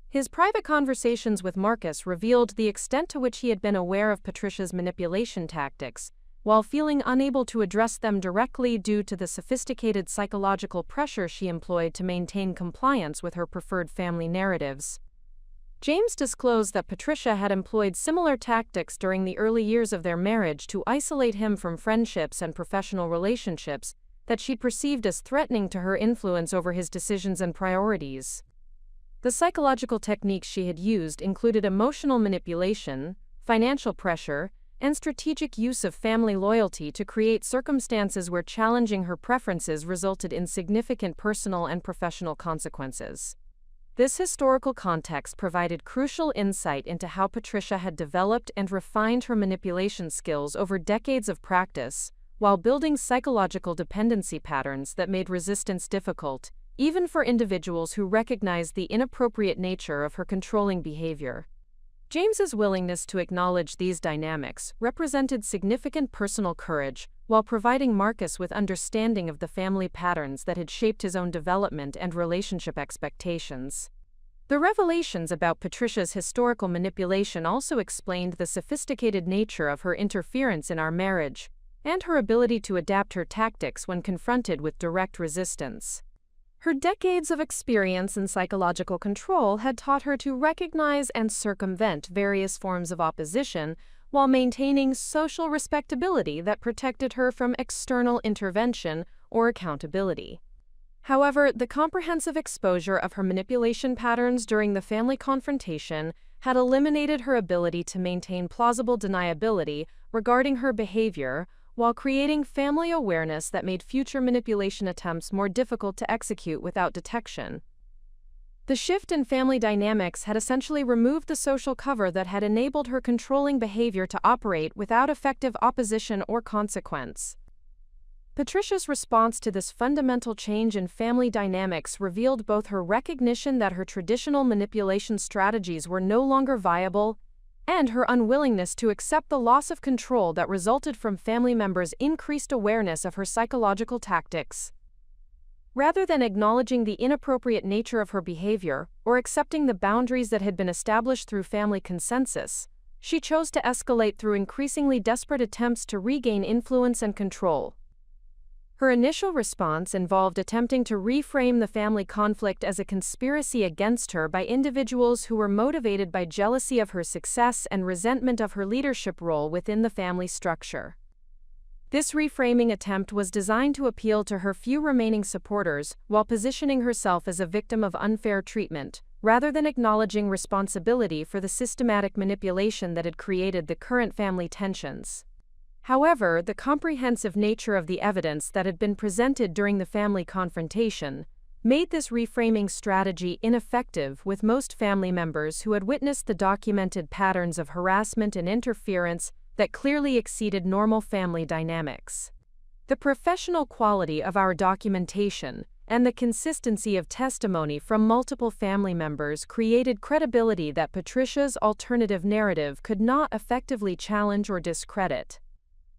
His private conversations with Marcus revealed the extent to which he had been aware of Patricia's manipulation tactics, while feeling unable to address them directly due to the sophisticated psychological pressure she employed to maintain compliance with her preferred family narratives. James disclosed that Patricia had employed similar tactics during the early years of their marriage to isolate him from friendships and professional relationships that she'd perceived as threatening to her influence over his decisions and priorities. The psychological techniques she had used included emotional manipulation, financial pressure, and strategic use of family loyalty to create circumstances where challenging her preferences resulted in significant personal and professional consequences. This historical context provided crucial insight into how Patricia had developed and refined her manipulation skills over decades of practice, while building psychological dependency patterns that made resistance difficult, even for individuals who recognized the inappropriate nature of her controlling behavior. James's willingness to acknowledge these dynamics represented significant personal courage, while providing Marcus with understanding of the family patterns that had shaped his own development and relationship expectations. The revelations about Patricia's historical manipulation also explained the sophisticated nature of her interference in our marriage, and her ability to adapt her tactics when confronted with direct resistance. Her decades of experience in psychological control had taught her to recognize and circumvent various forms of opposition while maintaining social respectability that protected her from external intervention or accountability. However, the comprehensive exposure of her manipulation patterns during the family confrontation had eliminated her ability to maintain plausible deniability regarding her behavior, while creating family awareness that made future manipulation attempts more difficult to execute without detection. The shift in family dynamics had essentially removed the social cover that had enabled her controlling behavior to operate without effective opposition or consequence. Patricia's response to this fundamental change in family dynamics revealed both her recognition that her traditional manipulation strategies were no longer viable and her unwillingness to accept the loss of control that resulted from family members' increased awareness of her psychological tactics. Rather than acknowledging the inappropriate nature of her behavior or accepting the boundaries that had been established through family consensus, she chose to escalate through increasingly desperate attempts to regain influence and control. Her initial response involved attempting to reframe the family conflict as a conspiracy against her by individuals who were motivated by jealousy of her success and resentment of her leadership role within the family structure. This reframing attempt was designed to appeal to her few remaining supporters while positioning herself as a victim of unfair treatment, rather than acknowledging responsibility for the systematic manipulation that had created the current family tensions. However, the comprehensive nature of the evidence that had been presented during the family confrontation made this reframing strategy ineffective with most family members who had witnessed the documented patterns of harassment and interference that clearly exceeded normal family dynamics. The professional quality of our documentation and the consistency of testimony from multiple family members created credibility that Patricia's alternative narrative could not effectively challenge or discredit.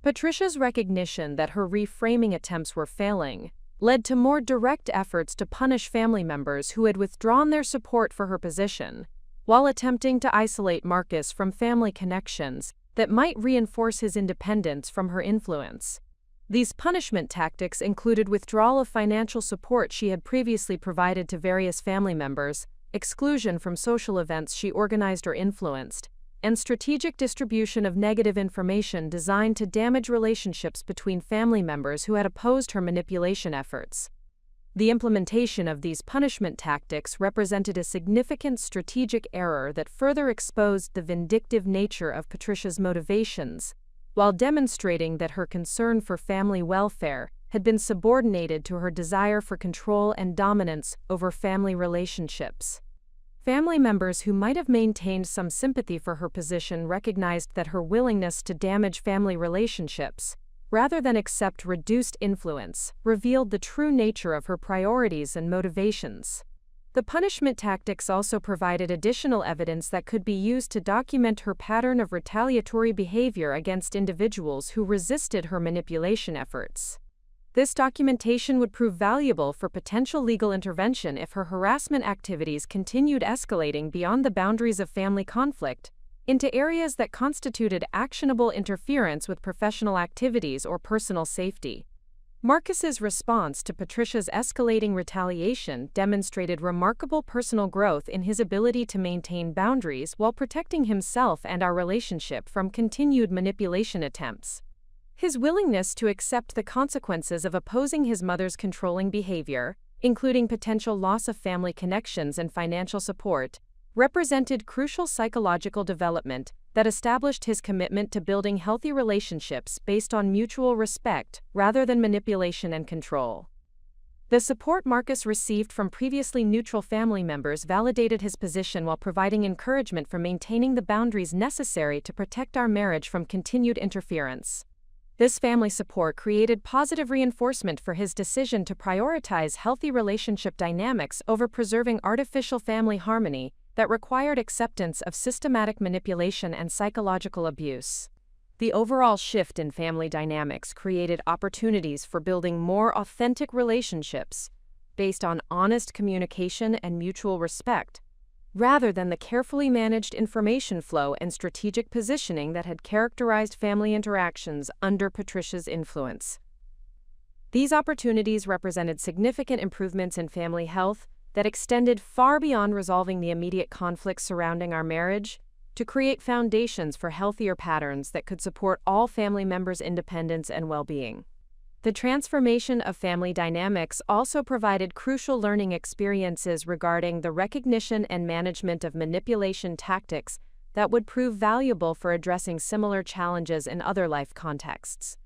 Patricia's recognition that her reframing attempts were failing led to more direct efforts to punish family members who had withdrawn their support for her position, while attempting to isolate Marcus from family connections that might reinforce his independence from her influence. These punishment tactics included withdrawal of financial support she had previously provided to various family members, exclusion from social events she organized or influenced, and strategic distribution of negative information designed to damage relationships between family members who had opposed her manipulation efforts. The implementation of these punishment tactics represented a significant strategic error that further exposed the vindictive nature of Patricia's motivations, while demonstrating that her concern for family welfare had been subordinated to her desire for control and dominance over family relationships. Family members who might have maintained some sympathy for her position recognized that her willingness to damage family relationships rather than accept reduced influence, revealed the true nature of her priorities and motivations. The punishment tactics also provided additional evidence that could be used to document her pattern of retaliatory behavior against individuals who resisted her manipulation efforts. This documentation would prove valuable for potential legal intervention if her harassment activities continued escalating beyond the boundaries of family conflict into areas that constituted actionable interference with professional activities or personal safety. Marcus's response to Patricia's escalating retaliation demonstrated remarkable personal growth in his ability to maintain boundaries while protecting himself and our relationship from continued manipulation attempts. His willingness to accept the consequences of opposing his mother's controlling behavior, including potential loss of family connections and financial support, represented crucial psychological development that established his commitment to building healthy relationships based on mutual respect rather than manipulation and control. The support Marcus received from previously neutral family members validated his position while providing encouragement for maintaining the boundaries necessary to protect our marriage from continued interference. This family support created positive reinforcement for his decision to prioritize healthy relationship dynamics over preserving artificial family harmony that required acceptance of systematic manipulation and psychological abuse. The overall shift in family dynamics created opportunities for building more authentic relationships based on honest communication and mutual respect, rather than the carefully managed information flow and strategic positioning that had characterized family interactions under Patricia's influence. These opportunities represented significant improvements in family health that extended far beyond resolving the immediate conflicts surrounding our marriage to create foundations for healthier patterns that could support all family members' independence and well-being. The transformation of family dynamics also provided crucial learning experiences regarding the recognition and management of manipulation tactics that would prove valuable for addressing similar challenges in other life contexts.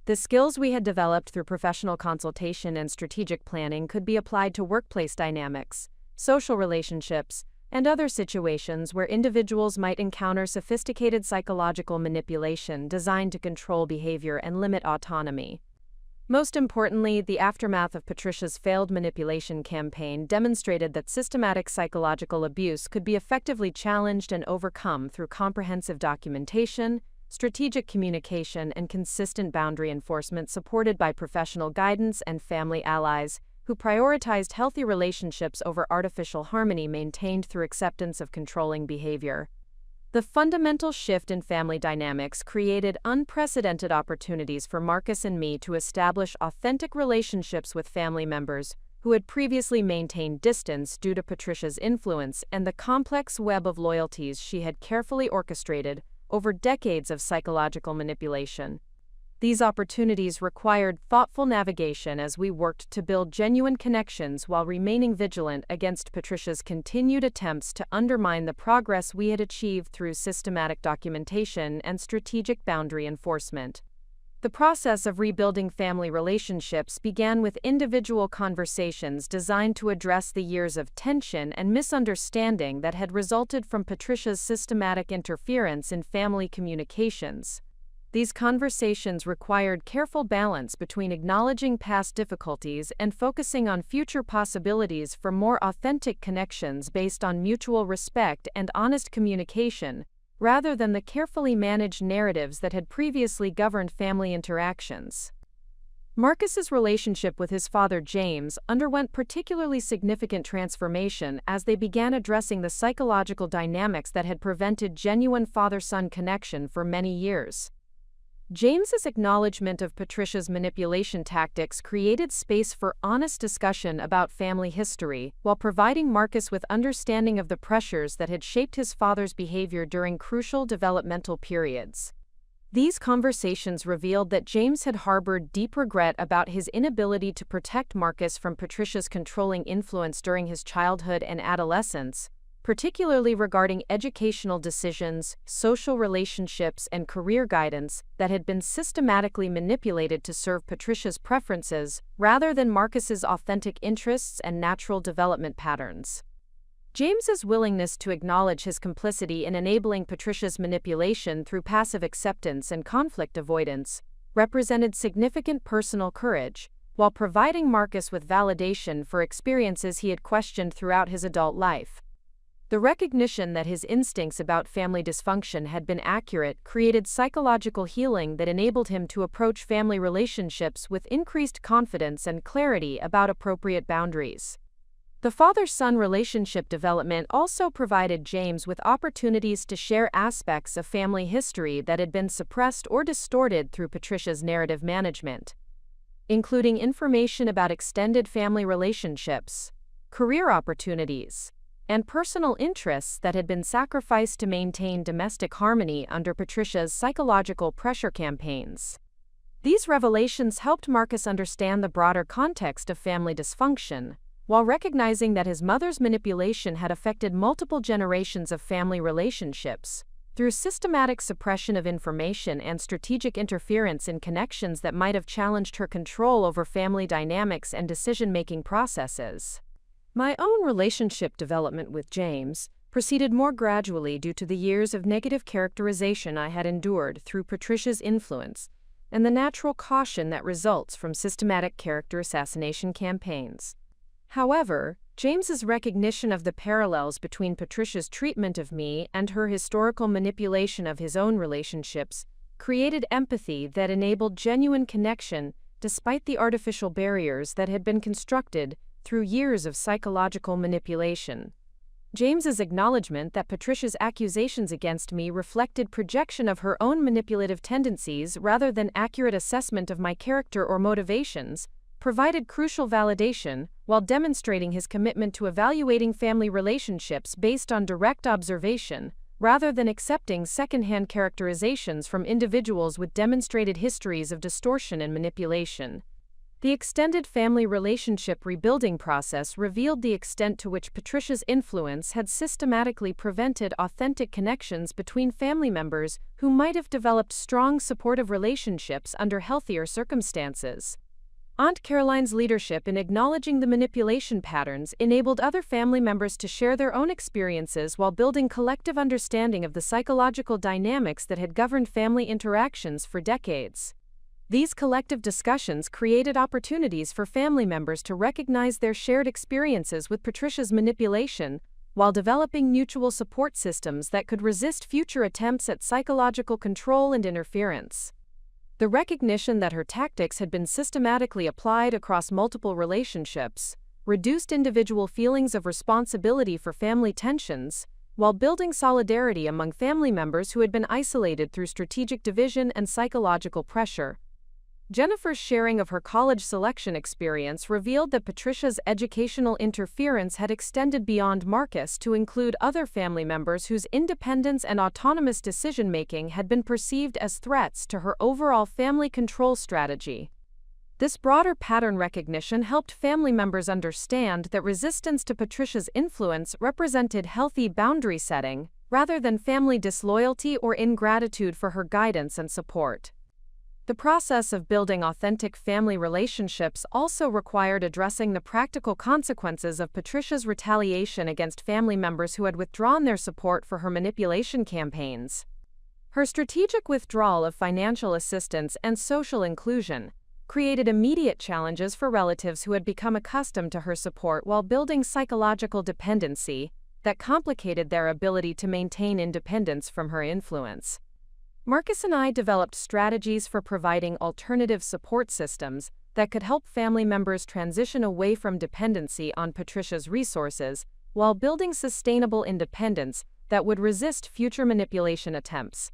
The skills we had developed through professional consultation and strategic planning could be applied to workplace dynamics, social relationships, and other situations where individuals might encounter sophisticated psychological manipulation designed to control behavior and limit autonomy. Most importantly, the aftermath of Patricia's failed manipulation campaign demonstrated that systematic psychological abuse could be effectively challenged and overcome through comprehensive documentation, strategic communication, and consistent boundary enforcement supported by professional guidance and family allies who prioritized healthy relationships over artificial harmony maintained through acceptance of controlling behavior. The fundamental shift in family dynamics created unprecedented opportunities for Marcus and me to establish authentic relationships with family members who had previously maintained distance due to Patricia's influence and the complex web of loyalties she had carefully orchestrated over decades of psychological manipulation. These opportunities required thoughtful navigation as we worked to build genuine connections while remaining vigilant against Patricia's continued attempts to undermine the progress we had achieved through systematic documentation and strategic boundary enforcement. The process of rebuilding family relationships began with individual conversations designed to address the years of tension and misunderstanding that had resulted from Patricia's systematic interference in family communications. These conversations required careful balance between acknowledging past difficulties and focusing on future possibilities for more authentic connections based on mutual respect and honest communication, rather than the carefully managed narratives that had previously governed family interactions. Marcus's relationship with his father James underwent particularly significant transformation as they began addressing the psychological dynamics that had prevented genuine father-son connection for many years. James's acknowledgement of Patricia's manipulation tactics created space for honest discussion about family history, while providing Marcus with understanding of the pressures that had shaped his father's behavior during crucial developmental periods. These conversations revealed that James had harbored deep regret about his inability to protect Marcus from Patricia's controlling influence during his childhood and adolescence, particularly regarding educational decisions, social relationships, and career guidance that had been systematically manipulated to serve Patricia's preferences rather than Marcus's authentic interests and natural development patterns. James's willingness to acknowledge his complicity in enabling Patricia's manipulation through passive acceptance and conflict avoidance represented significant personal courage, while providing Marcus with validation for experiences he had questioned throughout his adult life. The recognition that his instincts about family dysfunction had been accurate created psychological healing that enabled him to approach family relationships with increased confidence and clarity about appropriate boundaries. The father-son relationship development also provided James with opportunities to share aspects of family history that had been suppressed or distorted through Patricia's narrative management, including information about extended family relationships, career opportunities, and personal interests that had been sacrificed to maintain domestic harmony under Patricia's psychological pressure campaigns. These revelations helped Marcus understand the broader context of family dysfunction, while recognizing that his mother's manipulation had affected multiple generations of family relationships, through systematic suppression of information and strategic interference in connections that might have challenged her control over family dynamics and decision-making processes. My own relationship development with James proceeded more gradually due to the years of negative characterization I had endured through Patricia's influence and the natural caution that results from systematic character assassination campaigns. However, James's recognition of the parallels between Patricia's treatment of me and her historical manipulation of his own relationships created empathy that enabled genuine connection despite the artificial barriers that had been constructed through years of psychological manipulation. James's acknowledgement that Patricia's accusations against me reflected projection of her own manipulative tendencies rather than accurate assessment of my character or motivations provided crucial validation, while demonstrating his commitment to evaluating family relationships based on direct observation, rather than accepting second-hand characterizations from individuals with demonstrated histories of distortion and manipulation. The extended family relationship rebuilding process revealed the extent to which Patricia's influence had systematically prevented authentic connections between family members who might have developed strong supportive relationships under healthier circumstances. Aunt Caroline's leadership in acknowledging the manipulation patterns enabled other family members to share their own experiences while building collective understanding of the psychological dynamics that had governed family interactions for decades. These collective discussions created opportunities for family members to recognize their shared experiences with Patricia's manipulation, while developing mutual support systems that could resist future attempts at psychological control and interference. The recognition that her tactics had been systematically applied across multiple relationships reduced individual feelings of responsibility for family tensions, while building solidarity among family members who had been isolated through strategic division and psychological pressure. Jennifer's sharing of her college selection experience revealed that Patricia's educational interference had extended beyond Marcus to include other family members whose independence and autonomous decision-making had been perceived as threats to her overall family control strategy. This broader pattern recognition helped family members understand that resistance to Patricia's influence represented healthy boundary setting, rather than family disloyalty or ingratitude for her guidance and support. The process of building authentic family relationships also required addressing the practical consequences of Patricia's retaliation against family members who had withdrawn their support for her manipulation campaigns. Her strategic withdrawal of financial assistance and social inclusion created immediate challenges for relatives who had become accustomed to her support while building psychological dependency that complicated their ability to maintain independence from her influence. Marcus and I developed strategies for providing alternative support systems that could help family members transition away from dependency on Patricia's resources while building sustainable independence that would resist future manipulation attempts.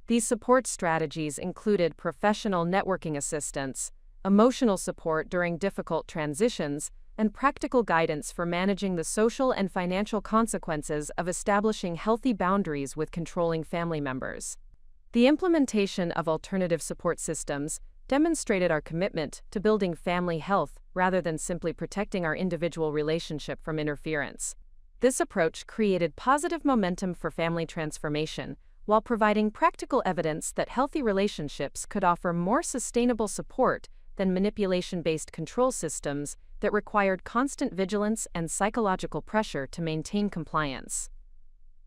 These support strategies included professional networking assistance, emotional support during difficult transitions, and practical guidance for managing the social and financial consequences of establishing healthy boundaries with controlling family members. The implementation of alternative support systems demonstrated our commitment to building family health rather than simply protecting our individual relationship from interference. This approach created positive momentum for family transformation, while providing practical evidence that healthy relationships could offer more sustainable support than manipulation-based control systems that required constant vigilance and psychological pressure to maintain compliance.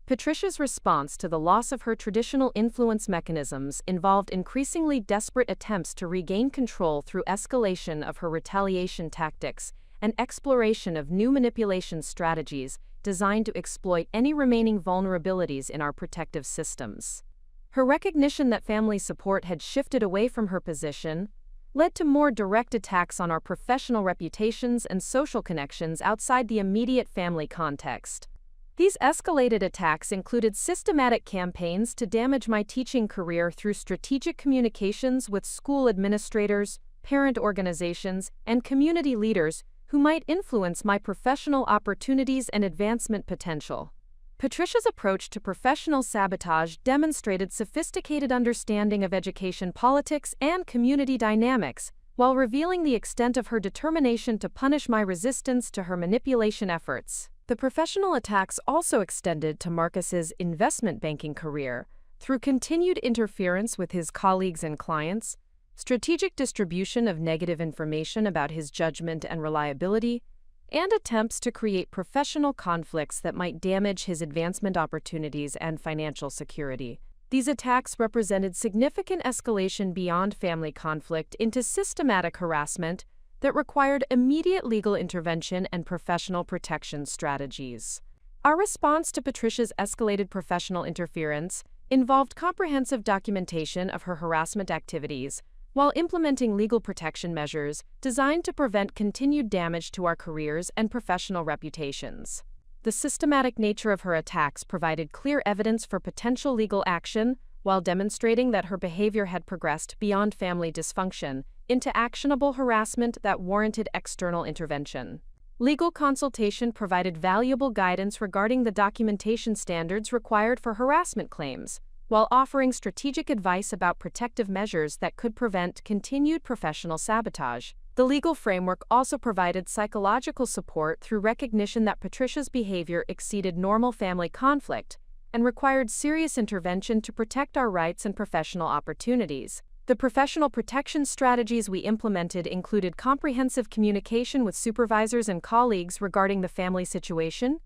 Patricia's response to the loss of her traditional influence mechanisms involved increasingly desperate attempts to regain control through escalation of her retaliation tactics and exploration of new manipulation strategies designed to exploit any remaining vulnerabilities in our protective systems. Her recognition that family support had shifted away from her position led to more direct attacks on our professional reputations and social connections outside the immediate family context. These escalated attacks included systematic campaigns to damage my teaching career through strategic communications with school administrators, parent organizations, and community leaders who might influence my professional opportunities and advancement potential. Patricia's approach to professional sabotage demonstrated sophisticated understanding of education politics and community dynamics, while revealing the extent of her determination to punish my resistance to her manipulation efforts. The professional attacks also extended to Marcus's investment banking career through continued interference with his colleagues and clients, strategic distribution of negative information about his judgment and reliability, and attempts to create professional conflicts that might damage his advancement opportunities and financial security. These attacks represented significant escalation beyond family conflict into systematic harassment that required immediate legal intervention and professional protection strategies. Our response to Patricia's escalated professional interference involved comprehensive documentation of her harassment activities, while implementing legal protection measures designed to prevent continued damage to our careers and professional reputations. The systematic nature of her attacks provided clear evidence for potential legal action, while demonstrating that her behavior had progressed beyond family dysfunction into actionable harassment that warranted external intervention. Legal consultation provided valuable guidance regarding the documentation standards required for harassment claims, while offering strategic advice about protective measures that could prevent continued professional sabotage. The legal framework also provided psychological support through recognition that Patricia's behavior exceeded normal family conflict and required serious intervention to protect our rights and professional opportunities. The professional protection strategies we implemented included comprehensive communication with supervisors and colleagues regarding the family situation,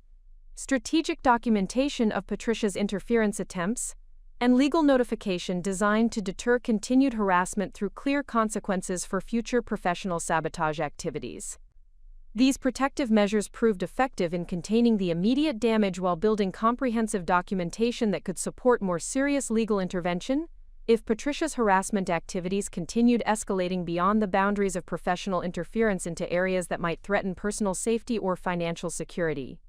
strategic documentation of Patricia's interference attempts, and legal notification designed to deter continued harassment through clear consequences for future professional sabotage activities. These protective measures proved effective in containing the immediate damage while building comprehensive documentation that could support more serious legal intervention if Patricia's harassment activities continued escalating beyond the boundaries of professional interference into areas that might threaten personal safety or financial security.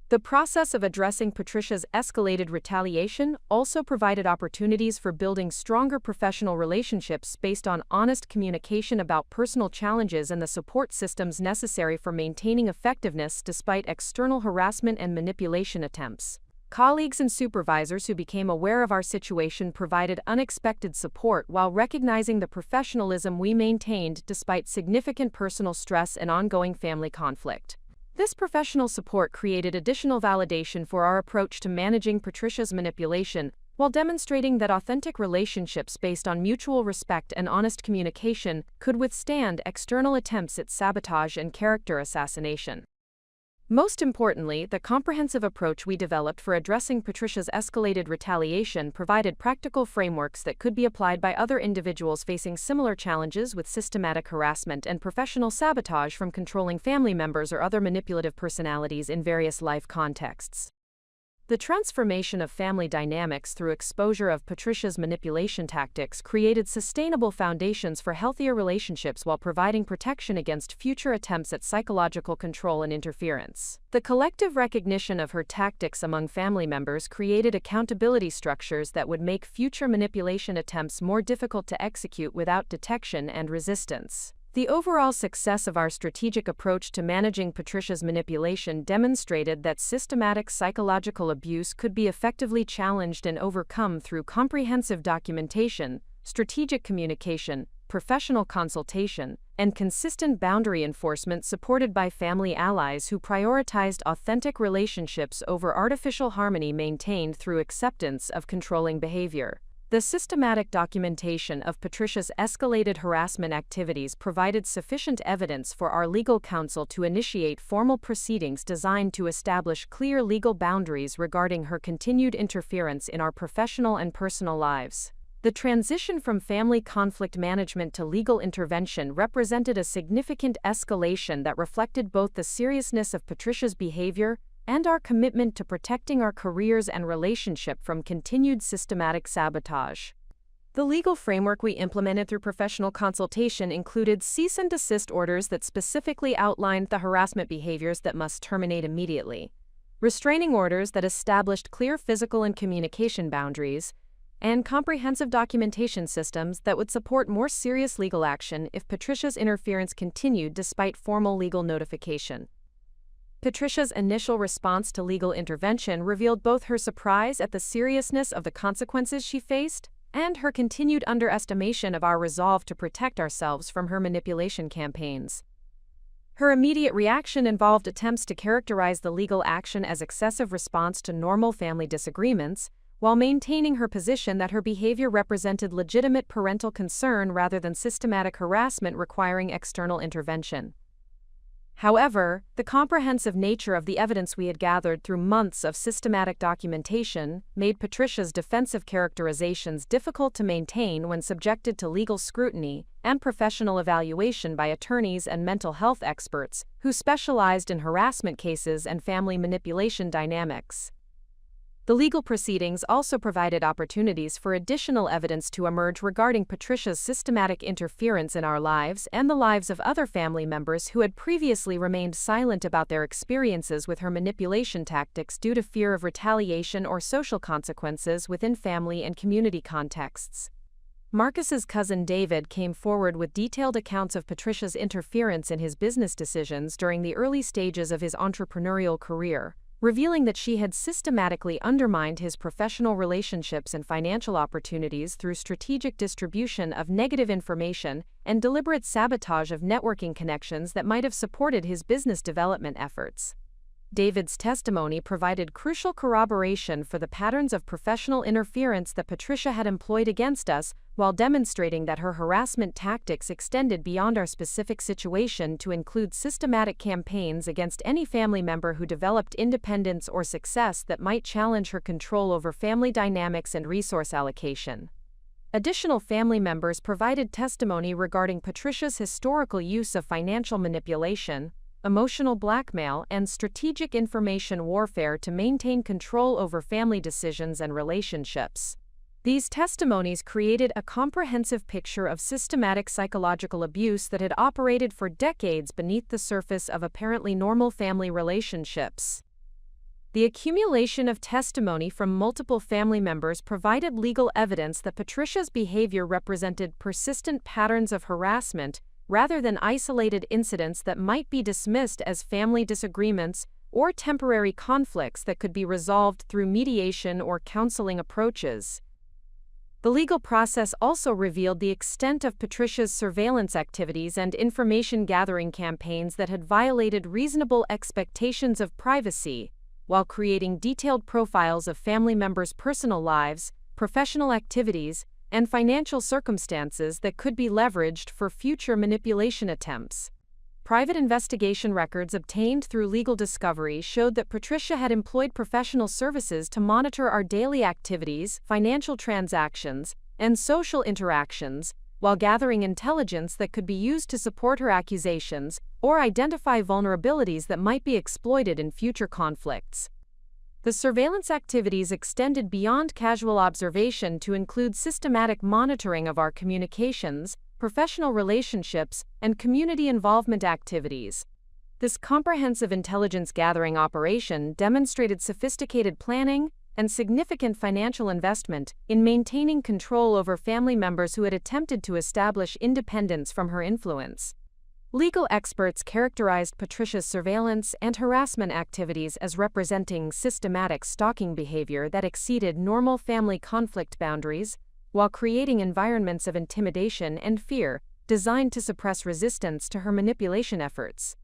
The process of addressing Patricia's escalated retaliation also provided opportunities for building stronger professional relationships based on honest communication about personal challenges and the support systems necessary for maintaining effectiveness despite external harassment and manipulation attempts. Colleagues and supervisors who became aware of our situation provided unexpected support while recognizing the professionalism we maintained despite significant personal stress and ongoing family conflict. This professional support created additional validation for our approach to managing Patricia's manipulation, while demonstrating that authentic relationships based on mutual respect and honest communication could withstand external attempts at sabotage and character assassination. Most importantly, the comprehensive approach we developed for addressing Patricia's escalated retaliation provided practical frameworks that could be applied by other individuals facing similar challenges with systematic harassment and professional sabotage from controlling family members or other manipulative personalities in various life contexts. The transformation of family dynamics through exposure of Patricia's manipulation tactics created sustainable foundations for healthier relationships while providing protection against future attempts at psychological control and interference. The collective recognition of her tactics among family members created accountability structures that would make future manipulation attempts more difficult to execute without detection and resistance. The overall success of our strategic approach to managing Patricia's manipulation demonstrated that systematic psychological abuse could be effectively challenged and overcome through comprehensive documentation, strategic communication, professional consultation, and consistent boundary enforcement supported by family allies who prioritized authentic relationships over artificial harmony maintained through acceptance of controlling behavior. The systematic documentation of Patricia's escalated harassment activities provided sufficient evidence for our legal counsel to initiate formal proceedings designed to establish clear legal boundaries regarding her continued interference in our professional and personal lives. The transition from family conflict management to legal intervention represented a significant escalation that reflected both the seriousness of Patricia's behavior and our commitment to protecting our careers and relationship from continued systematic sabotage. The legal framework we implemented through professional consultation included cease and desist orders that specifically outlined the harassment behaviors that must terminate immediately, restraining orders that established clear physical and communication boundaries, and comprehensive documentation systems that would support more serious legal action if Patricia's interference continued despite formal legal notification. Patricia's initial response to legal intervention revealed both her surprise at the seriousness of the consequences she faced and her continued underestimation of our resolve to protect ourselves from her manipulation campaigns. Her immediate reaction involved attempts to characterize the legal action as excessive response to normal family disagreements, while maintaining her position that her behavior represented legitimate parental concern rather than systematic harassment requiring external intervention. However, the comprehensive nature of the evidence we had gathered through months of systematic documentation made Patricia's defensive characterizations difficult to maintain when subjected to legal scrutiny and professional evaluation by attorneys and mental health experts who specialized in harassment cases and family manipulation dynamics. The legal proceedings also provided opportunities for additional evidence to emerge regarding Patricia's systematic interference in our lives and the lives of other family members who had previously remained silent about their experiences with her manipulation tactics due to fear of retaliation or social consequences within family and community contexts. Marcus's cousin David came forward with detailed accounts of Patricia's interference in his business decisions during the early stages of his entrepreneurial career, revealing that she had systematically undermined his professional relationships and financial opportunities through strategic distribution of negative information and deliberate sabotage of networking connections that might have supported his business development efforts. David's testimony provided crucial corroboration for the patterns of professional interference that Patricia had employed against us, while demonstrating that her harassment tactics extended beyond our specific situation to include systematic campaigns against any family member who developed independence or success that might challenge her control over family dynamics and resource allocation. Additional family members provided testimony regarding Patricia's historical use of financial manipulation, emotional blackmail, and strategic information warfare to maintain control over family decisions and relationships. These testimonies created a comprehensive picture of systematic psychological abuse that had operated for decades beneath the surface of apparently normal family relationships. The accumulation of testimony from multiple family members provided legal evidence that Patricia's behavior represented persistent patterns of harassment, rather than isolated incidents that might be dismissed as family disagreements or temporary conflicts that could be resolved through mediation or counseling approaches. The legal process also revealed the extent of Patricia's surveillance activities and information-gathering campaigns that had violated reasonable expectations of privacy, while creating detailed profiles of family members' personal lives, professional activities, and financial circumstances that could be leveraged for future manipulation attempts. Private investigation records obtained through legal discovery showed that Patricia had employed professional services to monitor our daily activities, financial transactions, and social interactions, while gathering intelligence that could be used to support her accusations or identify vulnerabilities that might be exploited in future conflicts. The surveillance activities extended beyond casual observation to include systematic monitoring of our communications, professional relationships, and community involvement activities. This comprehensive intelligence gathering operation demonstrated sophisticated planning and significant financial investment in maintaining control over family members who had attempted to establish independence from her influence. Legal experts characterized Patricia's surveillance and harassment activities as representing systematic stalking behavior that exceeded normal family conflict boundaries, while creating environments of intimidation and fear designed to suppress resistance to her manipulation efforts.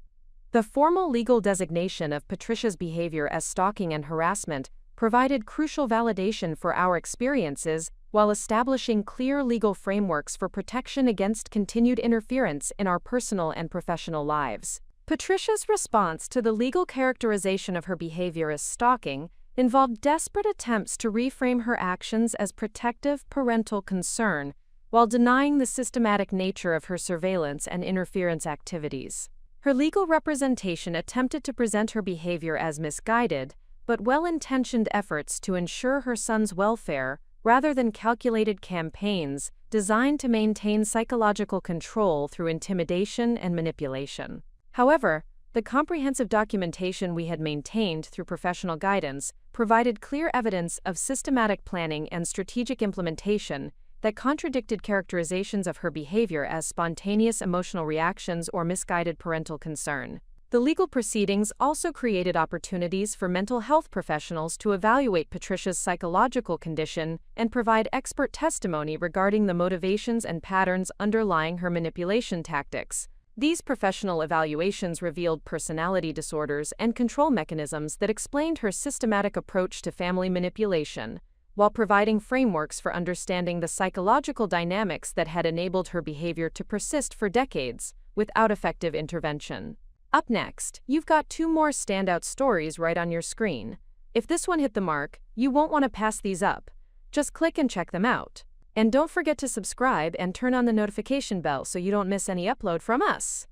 The formal legal designation of Patricia's behavior as stalking and harassment provided crucial validation for our experiences while establishing clear legal frameworks for protection against continued interference in our personal and professional lives. Patricia's response to the legal characterization of her behavior as stalking involved desperate attempts to reframe her actions as protective parental concern, while denying the systematic nature of her surveillance and interference activities. Her legal representation attempted to present her behavior as misguided, but well-intentioned efforts to ensure her son's welfare, rather than calculated campaigns designed to maintain psychological control through intimidation and manipulation. However, the comprehensive documentation we had maintained through professional guidance provided clear evidence of systematic planning and strategic implementation that contradicted characterizations of her behavior as spontaneous emotional reactions or misguided parental concern. The legal proceedings also created opportunities for mental health professionals to evaluate Patricia's psychological condition and provide expert testimony regarding the motivations and patterns underlying her manipulation tactics. These professional evaluations revealed personality disorders and control mechanisms that explained her systematic approach to family manipulation, while providing frameworks for understanding the psychological dynamics that had enabled her behavior to persist for decades without effective intervention. Up next, you've got 2 more standout stories right on your screen. If this one hit the mark, you won't want to pass these up. Just click and check them out. And don't forget to subscribe and turn on the notification bell so you don't miss any upload from us.